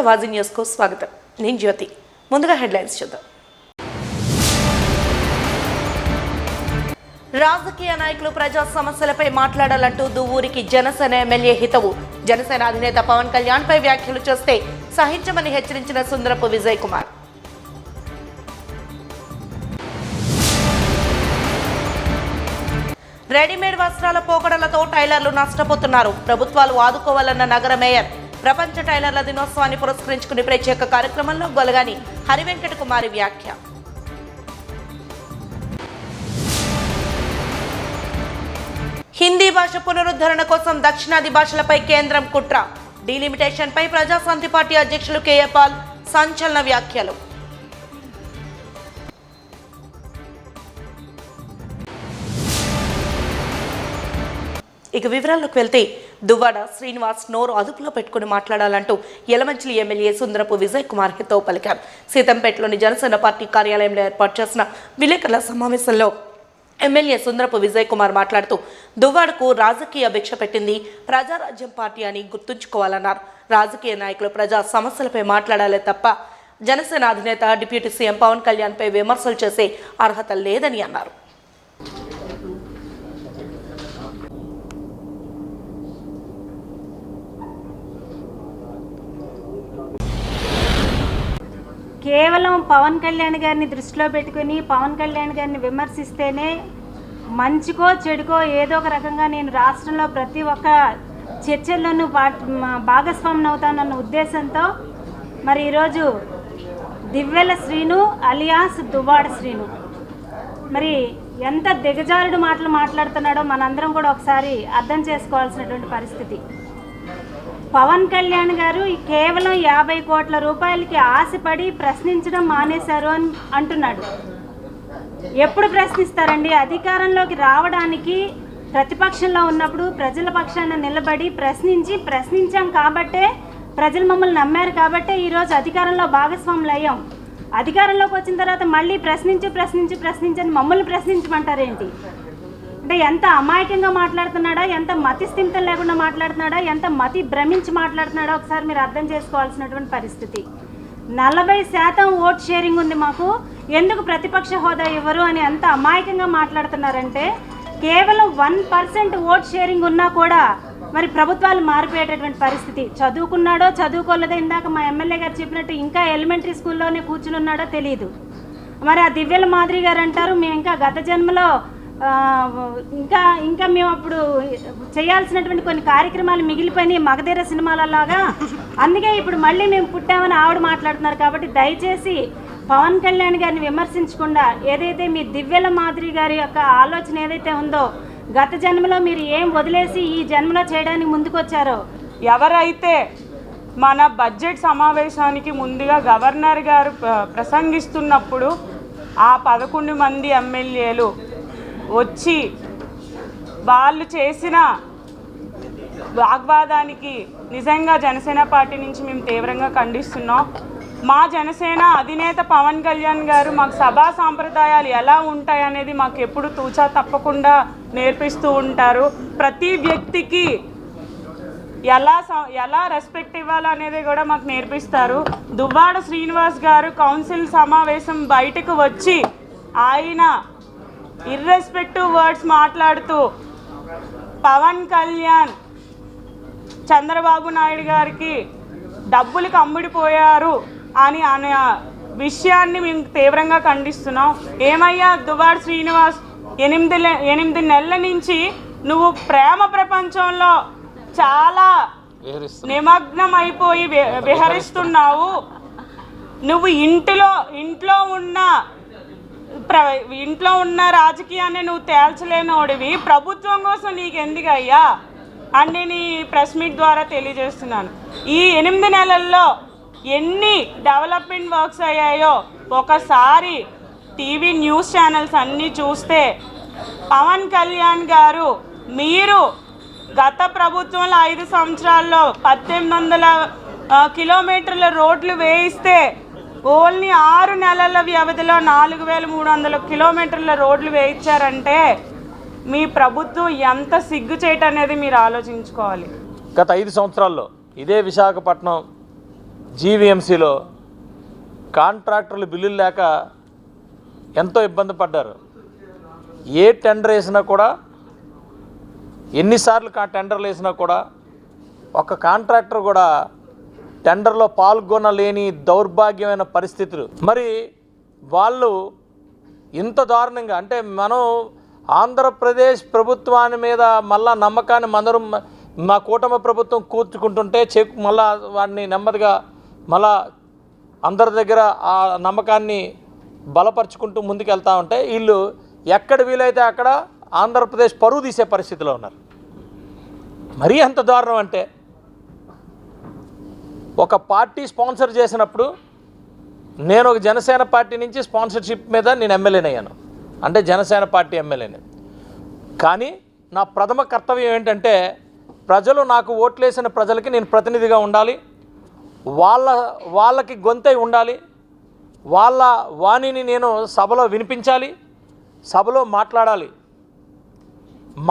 వాజీ న్యూస్కు స్వాగతం. నేను జ్యోతి. ముందుగా హెడ్లైన్స్ చూద్దాం. రాజకీయ నాయకులు ప్రజా సమస్యలపై మాట్లాడాలంటూ దువ్వూరికి జనసేన ఎమ్మెల్యే హితవు. జనసేన అధినేత పవన్ కళ్యాణ్ పై వ్యాఖ్యలు చేస్తే సహించమని హెచ్చరించిన సుందరపు విజయ్ కుమార్. రెడీమేడ్ వస్త్రాల పోకడలతో టైలర్లు నష్టపోతున్నారు. ప్రభుత్వాలు ఆదుకోవాలన్న నగర మేయర్. ప్రపంచ టైలర్ల దినోత్సవాన్ని పురస్కరించుకుని ప్రత్యేక కార్యక్రమంలో గొలగాని హరివెంకట కుమారి వ్యాఖ్య. హిందీ భాష పునరుద్ధరణ కోసం దక్షిణాది భాషలపై కేంద్రం కుట్ర. డీలిమిటేషన్ పై ప్రజాశాంతి పార్టీ అధ్యక్షులు కేఏ పాల్ సంచలన వ్యాఖ్యలు. ఇక వివరాల్లోకి వెళ్తే దువ్వాడ శ్రీనివాస్ నోరు అదుపులో పెట్టుకుని మాట్లాడాలంటూ యలమంచిలి ఎమ్మెల్యే సుందరపు విజయ్ కుమార్ హితవు పలికారు. సీతంపేటలోని జనసేన పార్టీ కార్యాలయంలో ఏర్పాటు చేసిన విలేకరుల సమావేశంలో ఎమ్మెల్యే సుందరపు విజయ్ కుమార్ మాట్లాడుతూ దువ్వాడకు రాజకీయ భిక్ష పెట్టింది ప్రజారాజ్యం పార్టీ అని గుర్తుంచుకోవాలన్నారు. రాజకీయ నాయకులు ప్రజా సమస్యలపై మాట్లాడాలే తప్ప జనసేన అధినేత డిప్యూటీ సీఎం పవన్ కళ్యాణ్పై విమర్శలు చేసే అర్హత లేదని అన్నారు. కేవలం పవన్ కళ్యాణ్ గారిని దృష్టిలో పెట్టుకుని పవన్ కళ్యాణ్ గారిని విమర్శిస్తేనే మంచికో చెడుకో ఏదో ఒక రకంగా నేను రాష్ట్రంలో ప్రతి ఒక్క చర్చల్లోనూ భాగస్వామిని అవుతానన్న ఉద్దేశంతో మరి ఈరోజు దివ్వెల శ్రీను అలియాస్ దువ్వాడ శ్రీను మరి ఎంత దిగజారుడు మాటలు మాట్లాడుతున్నాడో మనందరం కూడా ఒకసారి అర్థం చేసుకోవాల్సినటువంటి పరిస్థితి. పవన్ కళ్యాణ్ గారు కేవలం 50 కోట్ల రూపాయలకి ఆశపడి ప్రశ్నించడం మానేశారు అని అంటున్నాడు. ఎప్పుడు ప్రశ్నిస్తారండి? అధికారంలోకి రావడానికి ప్రతిపక్షంలో ఉన్నప్పుడు ప్రజల పక్షాన నిలబడి ప్రశ్నించాం కాబట్టే ప్రజలు మమ్మల్ని నమ్మారు కాబట్టే ఈరోజు అధికారంలో భాగస్వాములు అయ్యాం. అధికారంలోకి వచ్చిన తర్వాత మళ్ళీ ప్రశ్నించని మమ్మల్ని ప్రశ్నించమంటారేంటి? అంటే ఎంత అమాయకంగా మాట్లాడుతున్నాడా, ఎంత మతి స్థిమితం లేకుండా మాట్లాడుతున్నాడా, ఎంత మతి భ్రమించి మాట్లాడుతున్నాడా ఒకసారి మీరు అర్థం చేసుకోవాల్సినటువంటి పరిస్థితి. 40% ఓట్ షేరింగ్ ఉంది మాకు, ఎందుకు ప్రతిపక్ష హోదా ఇవ్వరు అని ఎంత అమాయకంగా మాట్లాడుతున్నారంటే కేవలం 1% ఓట్ షేరింగ్ ఉన్నా కూడా మరి ప్రభుత్వాలు మారిపోయేటటువంటి పరిస్థితి. చదువుకున్నాడో చదువుకోలేదో ఇందాక మా ఎమ్మెల్యే గారు చెప్పినట్టు ఇంకా ఎలిమెంటరీ స్కూల్లోనే కూర్చుని ఉన్నాడో తెలియదు. మరి ఆ దివ్యల మాదిరి గారు అంటారు మేము ఇంకా గత జన్మలో ఇంకా మేము అప్పుడు చేయాల్సినటువంటి కొన్ని కార్యక్రమాలు మిగిలిపోయినాయి మగధీర సినిమాలలాగా, అందుకే ఇప్పుడు మళ్ళీ మేము పుట్టామని ఆవిడ మాట్లాడుతున్నారు. కాబట్టి దయచేసి పవన్ కళ్యాణ్ గారిని విమర్శించకుండా ఏదైతే మీ దివ్యల మాదిరి గారి యొక్క ఆలోచన ఏదైతే ఉందో గత జన్మలో మీరు ఏం వదిలేసి ఈ జన్మలో చేయడానికి ముందుకొచ్చారో, ఎవరైతే మన బడ్జెట్ సమావేశానికి ముందుగా గవర్నర్ గారు ప్రసంగిస్తున్నప్పుడు ఆ 11 మంది ఎమ్మెల్యేలు వచ్చి వాళ్ళు చేసిన వాగ్వాదానికి నిజంగా జనసేన పార్టీ నుంచి మేము తీవ్రంగా ఖండిస్తున్నాం. మా జనసేన అధినేత పవన్ కళ్యాణ్ గారు మాకు సభా సాంప్రదాయాలు ఎలా ఉంటాయనేది మాకు ఎప్పుడు తూచా తప్పకుండా నేర్పిస్తూ ఉంటారు. ప్రతి వ్యక్తికి ఎలా రెస్పెక్ట్ ఇవ్వాలనేది కూడా మాకు నేర్పిస్తారు. దువ్వాడ శ్రీనివాస్ గారు కౌన్సిల్ సమావేశం బయటకు వచ్చి ఆయన ఇర్రెస్పెక్టివ్ వర్డ్స్ మాట్లాడుతూ పవన్ కళ్యాణ్ చంద్రబాబు నాయుడు గారికి డబ్బులకు అమ్ముడిపోయారు అని అనే విషయాన్ని మేము తీవ్రంగా ఖండిస్తున్నాం. ఏమయ్యా దువ్వాడ శ్రీనివాస్, 8 నెలల నుంచి నువ్వు ప్రేమ ప్రపంచంలో చాలా నిమగ్నం అయిపోయి విహరిస్తున్నావు. నువ్వు ఇంట్లో ఉన్న రాజకీయాన్ని నువ్వు తేల్చలేనోడివి, ప్రభుత్వం కోసం నీకు ఎందుకయ్యా అని నేను ఈ ప్రెస్ మీట్ ద్వారా తెలియజేస్తున్నాను. ఈ 8 నెలల్లో ఎన్ని డెవలప్మెంట్ వర్క్స్ అయ్యాయో ఒకసారి టీవీ న్యూస్ ఛానల్స్ అన్నీ చూస్తే పవన్ కళ్యాణ్ గారు మీరు గత ప్రభుత్వంలో 5 సంవత్సరాల్లో 1800 కిలోమీటర్ల రోడ్లు వేయిస్తే ఓన్లీ 6 నెలల వ్యవధిలో 4300 కిలోమీటర్ల రోడ్లు వేయించారంటే మీ ప్రభుత్వం ఎంత సిగ్గు చేయటం అనేది మీరు ఆలోచించుకోవాలి. గత 5 సంవత్సరాల్లో ఇదే విశాఖపట్నం జీవీఎంసీలో కాంట్రాక్టర్లు బిల్లులు లేక ఎంతో ఇబ్బంది పడ్డారు. ఏ టెండర్ వేసినా కూడా, ఎన్నిసార్లు టెండర్లు వేసినా కూడా ఒక కాంట్రాక్టర్ కూడా టెండర్లో పాల్గొనలేని దౌర్భాగ్యమైన పరిస్థితులు. మరి వాళ్ళు ఇంత దారుణంగా, అంటే మనం ఆంధ్రప్రదేశ్ ప్రభుత్వాన్ని మీద మళ్ళా నమ్మకాన్ని మా కూటమి ప్రభుత్వం కూర్చుకుంటుంటే మళ్ళా వాడిని నెమ్మదిగా మళ్ళా అందరి దగ్గర ఆ నమ్మకాన్ని బలపరుచుకుంటూ ముందుకు వెళ్తూ ఉంటే వీళ్ళు ఎక్కడ వీలైతే అక్కడ ఆంధ్రప్రదేశ్ పరువు తీసే పరిస్థితిలో ఉన్నారు. మరీ ఎంత దారుణం అంటే, ఒక పార్టీ స్పాన్సర్ చేసినప్పుడు, నేను ఒక జనసేన పార్టీ నుంచి స్పాన్సర్షిప్ మీద నేను ఎమ్మెల్యేని అయ్యాను, అంటే జనసేన పార్టీ ఎమ్మెల్యేని. కానీ నా ప్రథమ కర్తవ్యం ఏంటంటే, ప్రజలు నాకు ఓట్లేసిన ప్రజలకి నేను ప్రతినిధిగా ఉండాలి, వాళ్ళకి గొంతై ఉండాలి, వాళ్ళ వాణిని నేను సభలో వినిపించాలి, సభలో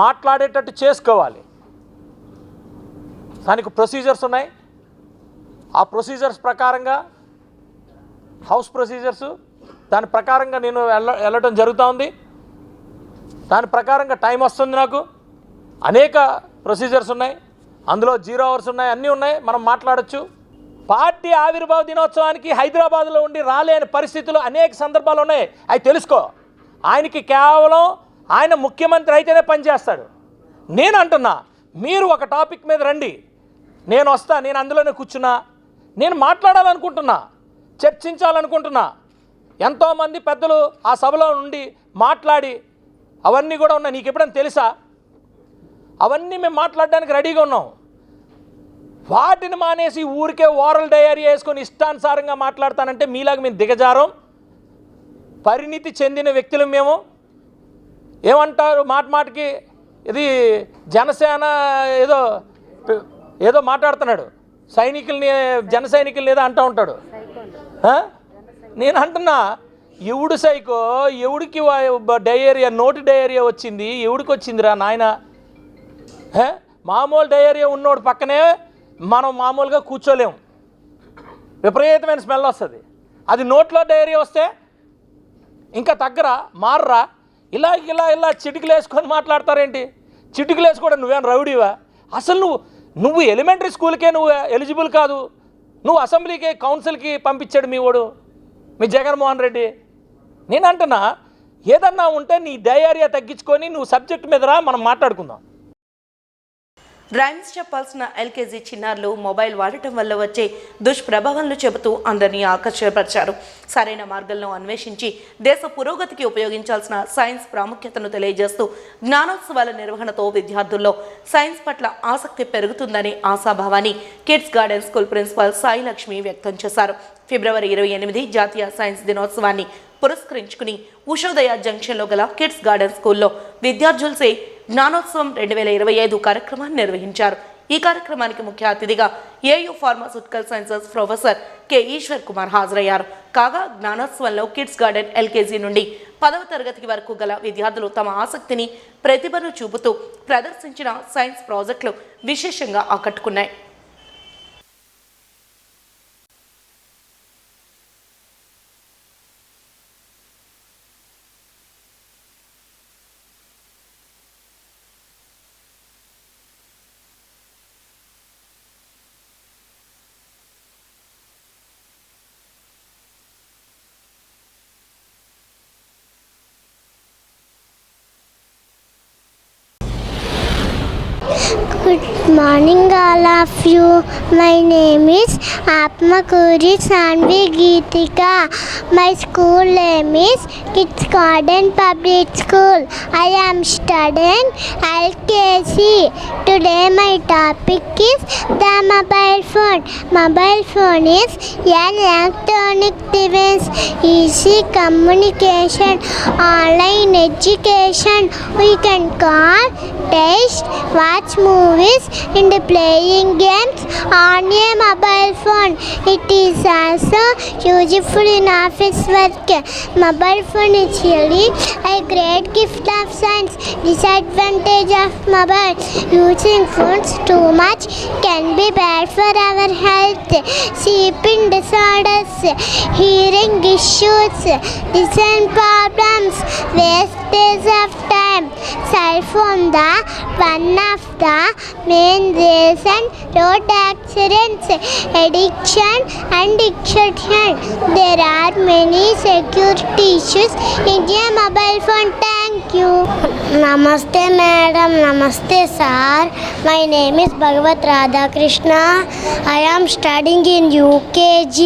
మాట్లాడేటట్టు చేసుకోవాలి. దానికి ప్రొసీజర్స్ ఉన్నాయి. ఆ ప్రొసీజర్స్ ప్రకారంగా, హౌస్ ప్రొసీజర్స్, దాని ప్రకారంగా నేను వెళ్ళటం జరుగుతూ ఉంది. దాని ప్రకారంగా టైం వస్తుంది. నాకు అనేక ప్రొసీజర్స్ ఉన్నాయి, అందులో 0 hours ఉన్నాయి, అన్నీ ఉన్నాయి, మనం మాట్లాడచ్చు. పార్టీ ఆవిర్భావ దినోత్సవానికి హైదరాబాద్లో ఉండి రాలేని పరిస్థితులు అనేక సందర్భాలు ఉన్నాయి. అవి తెలుసుకో. ఆయనకి కేవలం ఆయన ముఖ్యమంత్రి అయితేనే పనిచేస్తాడు. నేను అంటున్నా, మీరు ఒక టాపిక్ మీద రండి, నేను వస్తా, నేను అందులోనే కూర్చున్నా, నేను మాట్లాడాలనుకుంటున్నా, చర్చించాలనుకుంటున్నా. ఎంతోమంది పెద్దలు ఆ సభలో నుండి మాట్లాడి అవన్నీ కూడా ఉన్నాయి. నీకు ఎప్పుడైనా తెలుసా? అవన్నీ మేము మాట్లాడడానికి రెడీగా ఉన్నాం. వాటిని మానేసి ఊరికే ఓరల్ డయరీ వేసుకొని ఇష్టానుసారంగా మాట్లాడతానంటే మీలాగా మేము దిగజారం, పరిణితి చెందిన వ్యక్తులు మేము. ఏమంటారు మాటికి, ఇది జనసేన ఏదో మాట్లాడుతున్నాడు, సైనికుల్ని, జన సైనికుల్ని ఏదో అంటూ ఉంటాడు. నేను అంటున్నా, ఎవడు సైకో, ఎవడికి డయేరియా, నోటి డయేరియా వచ్చింది, ఎవడికి వచ్చిందిరా నాయన? మామూలు డయేరియా ఉన్నోడు పక్కనే మనం మామూలుగా కూర్చోలేము, విపరీతమైన స్మెల్ వస్తుంది. అది నోట్లో డయేరియా వస్తే ఇంకా మారరా? ఇలా చిటికలు వేసుకొని మాట్లాడతారేంటి? చిటికలు వేసుకోవడం నువ్వేం రౌడీవా? అసలు నువ్వు ఎలిమెంటరీ స్కూల్కే నువ్వు ఎలిజిబుల్ కాదు. నువ్వు అసెంబ్లీకి, కౌన్సిల్కి పంపించాడు మీ జగన్మోహన్ రెడ్డి. నేను అంటున్నా, ఏదన్నా ఉంటే నీ డయేరియా తగ్గించుకొని నువ్వు సబ్జెక్ట్ మీద రా, మనం మాట్లాడుకుందాం. రైమ్స్ చెప్పాల్సిన ఎల్కేజీ చిన్నారులు మొబైల్ వాడటం వల్ల వచ్చే దుష్ప్రభావాలను చెబుతూ అందరినీ ఆకర్షపరిచారు. సరైన మార్గంలో అన్వేషించి దేశ పురోగతికి ఉపయోగించాల్సిన సైన్స్ ప్రాముఖ్యతను తెలియజేస్తూ జ్ఞానోత్సవాల నిర్వహణతో విద్యార్థుల్లో సైన్స్ పట్ల ఆసక్తి పెరుగుతుందనే ఆశాభావాన్ని kids garden school principal Sai Lakshmi వ్యక్తం చేశారు. ఫిబ్రవరి 28 జాతీయ సైన్స్ దినోత్సవాన్ని పురస్కరించుకుని ఉషోదయ జంక్షన్లో గల కిడ్స్ గార్డెన్ స్కూల్లో విద్యార్థులసే జ్ఞానోత్సవం 2025 కార్యక్రమాన్ని నిర్వహించారు. ఈ కార్యక్రమానికి ముఖ్య అతిథిగా AU pharmaceutical sciences professor K Eshwar Kumar హాజరయ్యారు. కాగా జ్ఞానోత్సవంలో కిడ్స్ గార్డెన్ ఎల్కేజీ నుండి 10వ తరగతి వరకు గల విద్యార్థులు తమ ఆసక్తిని, ప్రతిభను చూపుతూ ప్రదర్శించిన సైన్స్ ప్రాజెక్టులు విశేషంగా ఆకట్టుకున్నాయి. Good morning all of you. My name is Atmakuri Sanvi Geetika. My school name is Kids Garden Public School. I am studying LKC. Today my topic is the mobile phone. Mobile phone is an electronic device, easy communication, online education. We can call, text, watch movies and playing games on a mobile phone. It is also useful in office work work. Mobile phone is really a great gift of science. Disadvantage of mobile: using phones too much can be bad for our health. Sleeping disorders, hearing issues, vision problems, wastage of time. Cell phone the one of the main reason road accidents, addiction and addiction. There are many security issues in a mobile phone. Thank you. Namaste madam, namaste sir. My name is Bhagavat Radhakrishna. I am studying in UKG.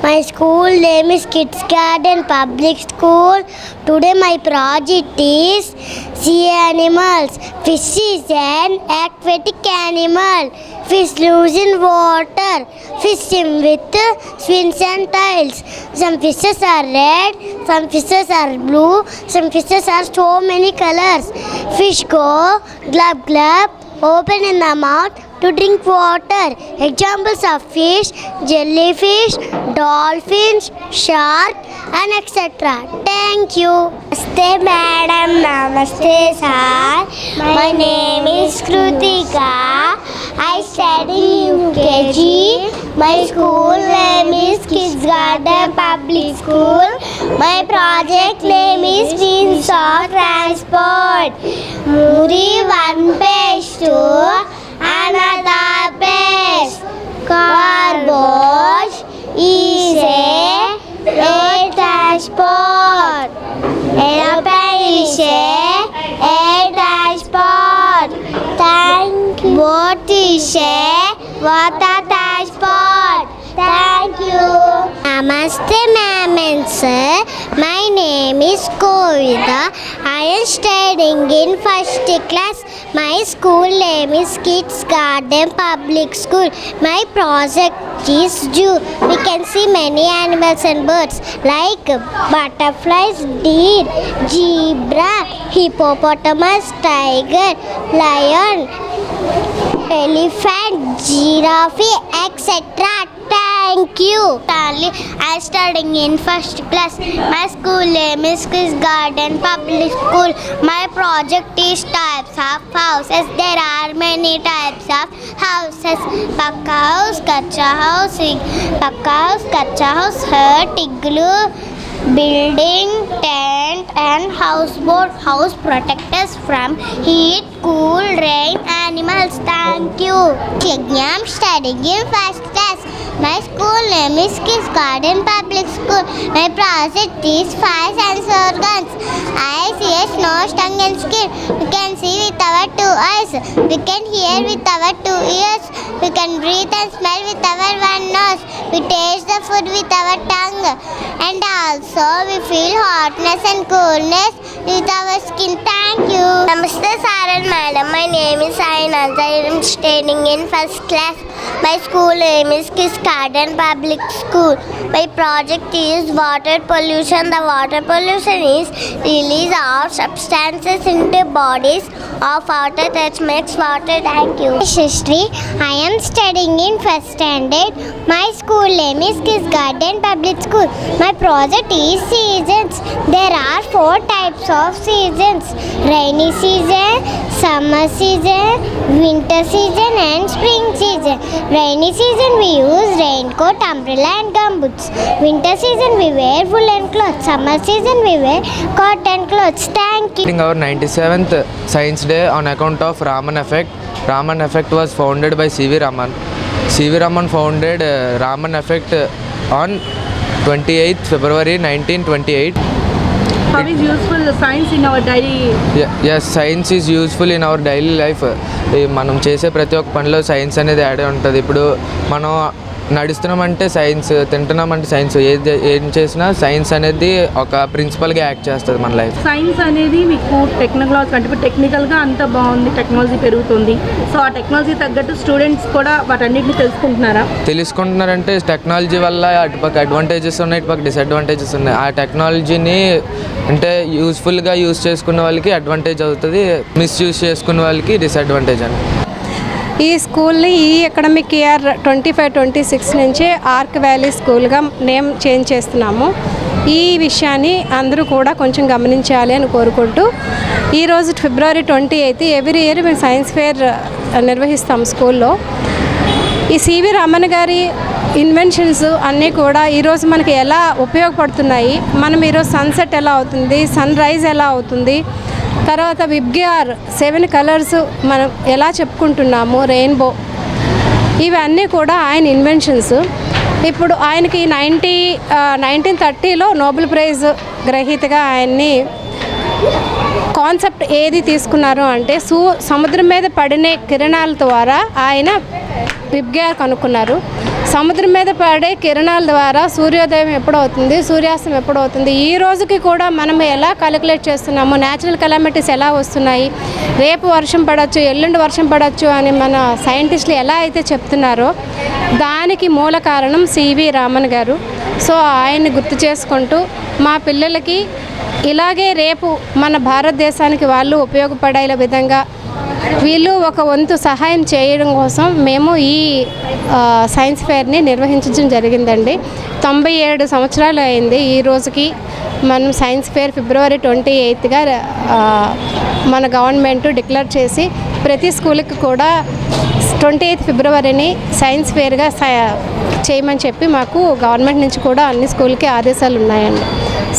My school name is Kids Garden Public School. Today my project is sea animals. Fish is an aquatic animal. Fish lives in water. Fish swim with fins and tails. Some fishes are red, some fishes are blue, some fishes are so many colors. Fish go glub glub, open in the mouth to drink water. Examples of fish: jellyfish, dolphins, shark and etc. Thank you. Namaste madam, namaste sir. My name is Krutika. I study UKG. My school name is Kids Garden Public School. My project name is Means of Transport. Muri one page to another page. Garbage is a transport. Aeroplane is a transport. Thank you. Boat is a water transport. Thank you. Namaste ma'am and sir. My name is Kovida. I am studying in first class. My school name is Kids Garden Public School. My project is zoo. We can see many animals and birds like butterflies, deer, zebra, hippopotamus, tiger, lion, elephant, giraffe, etc. Thank you. I am studying in first class. My school name is Kids Garden Public School. My project is types of houses. There are many types of houses: pakka house, kacha house, hut, igloo, building, tent and houseboat. House protect us from heat, cool, rain, animals. Thank you. I am studying in first class. My school name is Kids Garden Public School. My project is 5 sense organs: eyes, ears, nose, tongue and skin. We can see with our 2 eyes. We can hear with our 2 ears. We can breathe and smell with our 1 nose. We taste the food with our tongue. And also we feel hotness and coolness with our skin. Thank you. Namaste sir and madam. My name is Ainaz. I am studying in first class. My school name is Kids Garden Public School. My project is water pollution. The water pollution is release of substances into bodies of water that makes water. Thank you. History. I am studying in first standard. My school name is Kids Garden Public School. My project is seasons. There are 4 types of seasons: rainy season, summer season, winter season and spring season. Rainy season we use raincoat, umbrella and gumboots. Winter season we wear woolen clothes. Summer season we wear cotton clothes. Thank you. Our 97th Science Day on account of Raman effect. Raman effect was founded by C.V. Raman. C.V. Raman founded Raman effect on 28th February 1928. How is useful science in our daily? Yes, science is useful in our daily life. మనం చేసే ప్రతి ఒక్క పనిలో science అనేది add ఉంటుంది. ఇప్పుడు మనం నడుస్తున్నామంటే science, తింటున్నామంటే science, ఏం చేసినా సైన్స్ అనేది ఒక ప్రిన్సిపల్గా యాక్ట్ చేస్తుంది మన లైఫ్. సైన్స్ అనేది మీకు టెక్నాలజీ అంటే ఇప్పుడు టెక్నికల్గా అంత బాగుంది, టెక్నాలజీ పెరుగుతుంది. సో ఆ టెక్నాలజీ తగ్గట్టు స్టూడెంట్స్ కూడా వాటన్నిటిని తెలుసుకుంటున్నారంటే టెక్నాలజీ వల్ల అటుపక్క అడ్వాంటేజెస్ ఉన్నాయి, ఇటుపక్క డిసడ్వాంటేజెస్ ఉన్నాయి. ఆ టెక్నాలజీని అంటే యూస్ఫుల్గా యూస్ చేసుకున్న వాళ్ళకి అడ్వాంటేజ్ అవుతుంది, మిస్యూజ్ చేసుకున్న వాళ్ళకి డిసడ్వాంటేజ్ అని. ఈ స్కూల్ని ఈ అకాడమిక్ ఇయర్ 25-26 నుంచి ఆర్క్ వ్యాలీ స్కూల్గా నేమ్ చేంజ్ చేస్తున్నాము. ఈ విషయాన్ని అందరూ కూడా కొంచెం గమనించాలి అని కోరుకుంటూ ఈరోజు ఫిబ్రవరి 28 ఎవ్రీ ఇయర్ మేము సైన్స్ ఫేర్ నిర్వహిస్తాం స్కూల్లో. ఈ సివి రామన్ గారి ఇన్వెన్షన్స్ అన్నీ కూడా ఈరోజు మనకి ఎలా ఉపయోగపడుతున్నాయి, మనం ఈరోజు సన్సెట్ ఎలా అవుతుంది, సన్ రైజ్ ఎలా అవుతుంది, తర్వాత విబ్గిఆర్ 7 కలర్స్ మనం ఎలా చెప్పుకుంటున్నాము, రెయిన్బో, ఇవన్నీ కూడా ఆయన ఇన్వెన్షన్స్. ఇప్పుడు ఆయనకి 1930లో నోబెల్ ప్రైజ్ గ్రహీతగా ఆయన్ని కాన్సెప్ట్ ఏది తీసుకున్నారు అంటే సముద్రం మీద పడిన కిరణాల ద్వారా ఆయన విబ్గిఆర్ కనుక్కున్నారు. సముద్రం మీద పడే కిరణాల ద్వారా సూర్యోదయం ఎప్పుడవుతుంది, సూర్యాస్తం ఎప్పుడవుతుంది, ఈ రోజుకి కూడా మనం ఎలా క్యాలిక్యులేట్ చేస్తున్నాము, న్యాచురల్ కెలామిటీస్ ఎలా వస్తున్నాయి, రేపు వర్షం పడవచ్చు, ఎల్లుండి వర్షం పడవచ్చు అని మన సైంటిస్టులు ఎలా అయితే చెప్తున్నారో దానికి మూల కారణం సివి రామన్ గారు. సో ఆయన్ని గుర్తు చేసుకుంటూ మా పిల్లలకి ఇలాగే రేపు మన భారతదేశానికి వాళ్ళు ఉపయోగపడే విధంగా వీళ్ళు ఒక వంతు సహాయం చేయడం కోసం మేము ఈ సైన్స్ ఫేర్ని నిర్వహించడం జరిగిందండి. 97 సంవత్సరాలు అయింది ఈ రోజుకి. మనం సైన్స్ ఫేర్ ఫిబ్రవరి 28గా మన గవర్నమెంట్ డిక్లేర్ చేసి ప్రతి స్కూల్కి కూడా 28 ఫిబ్రవరిని సైన్స్ ఫేర్గా చేయమని చెప్పి మాకు గవర్నమెంట్ నుంచి కూడా అన్ని స్కూల్కి ఆదేశాలు ఉన్నాయండి.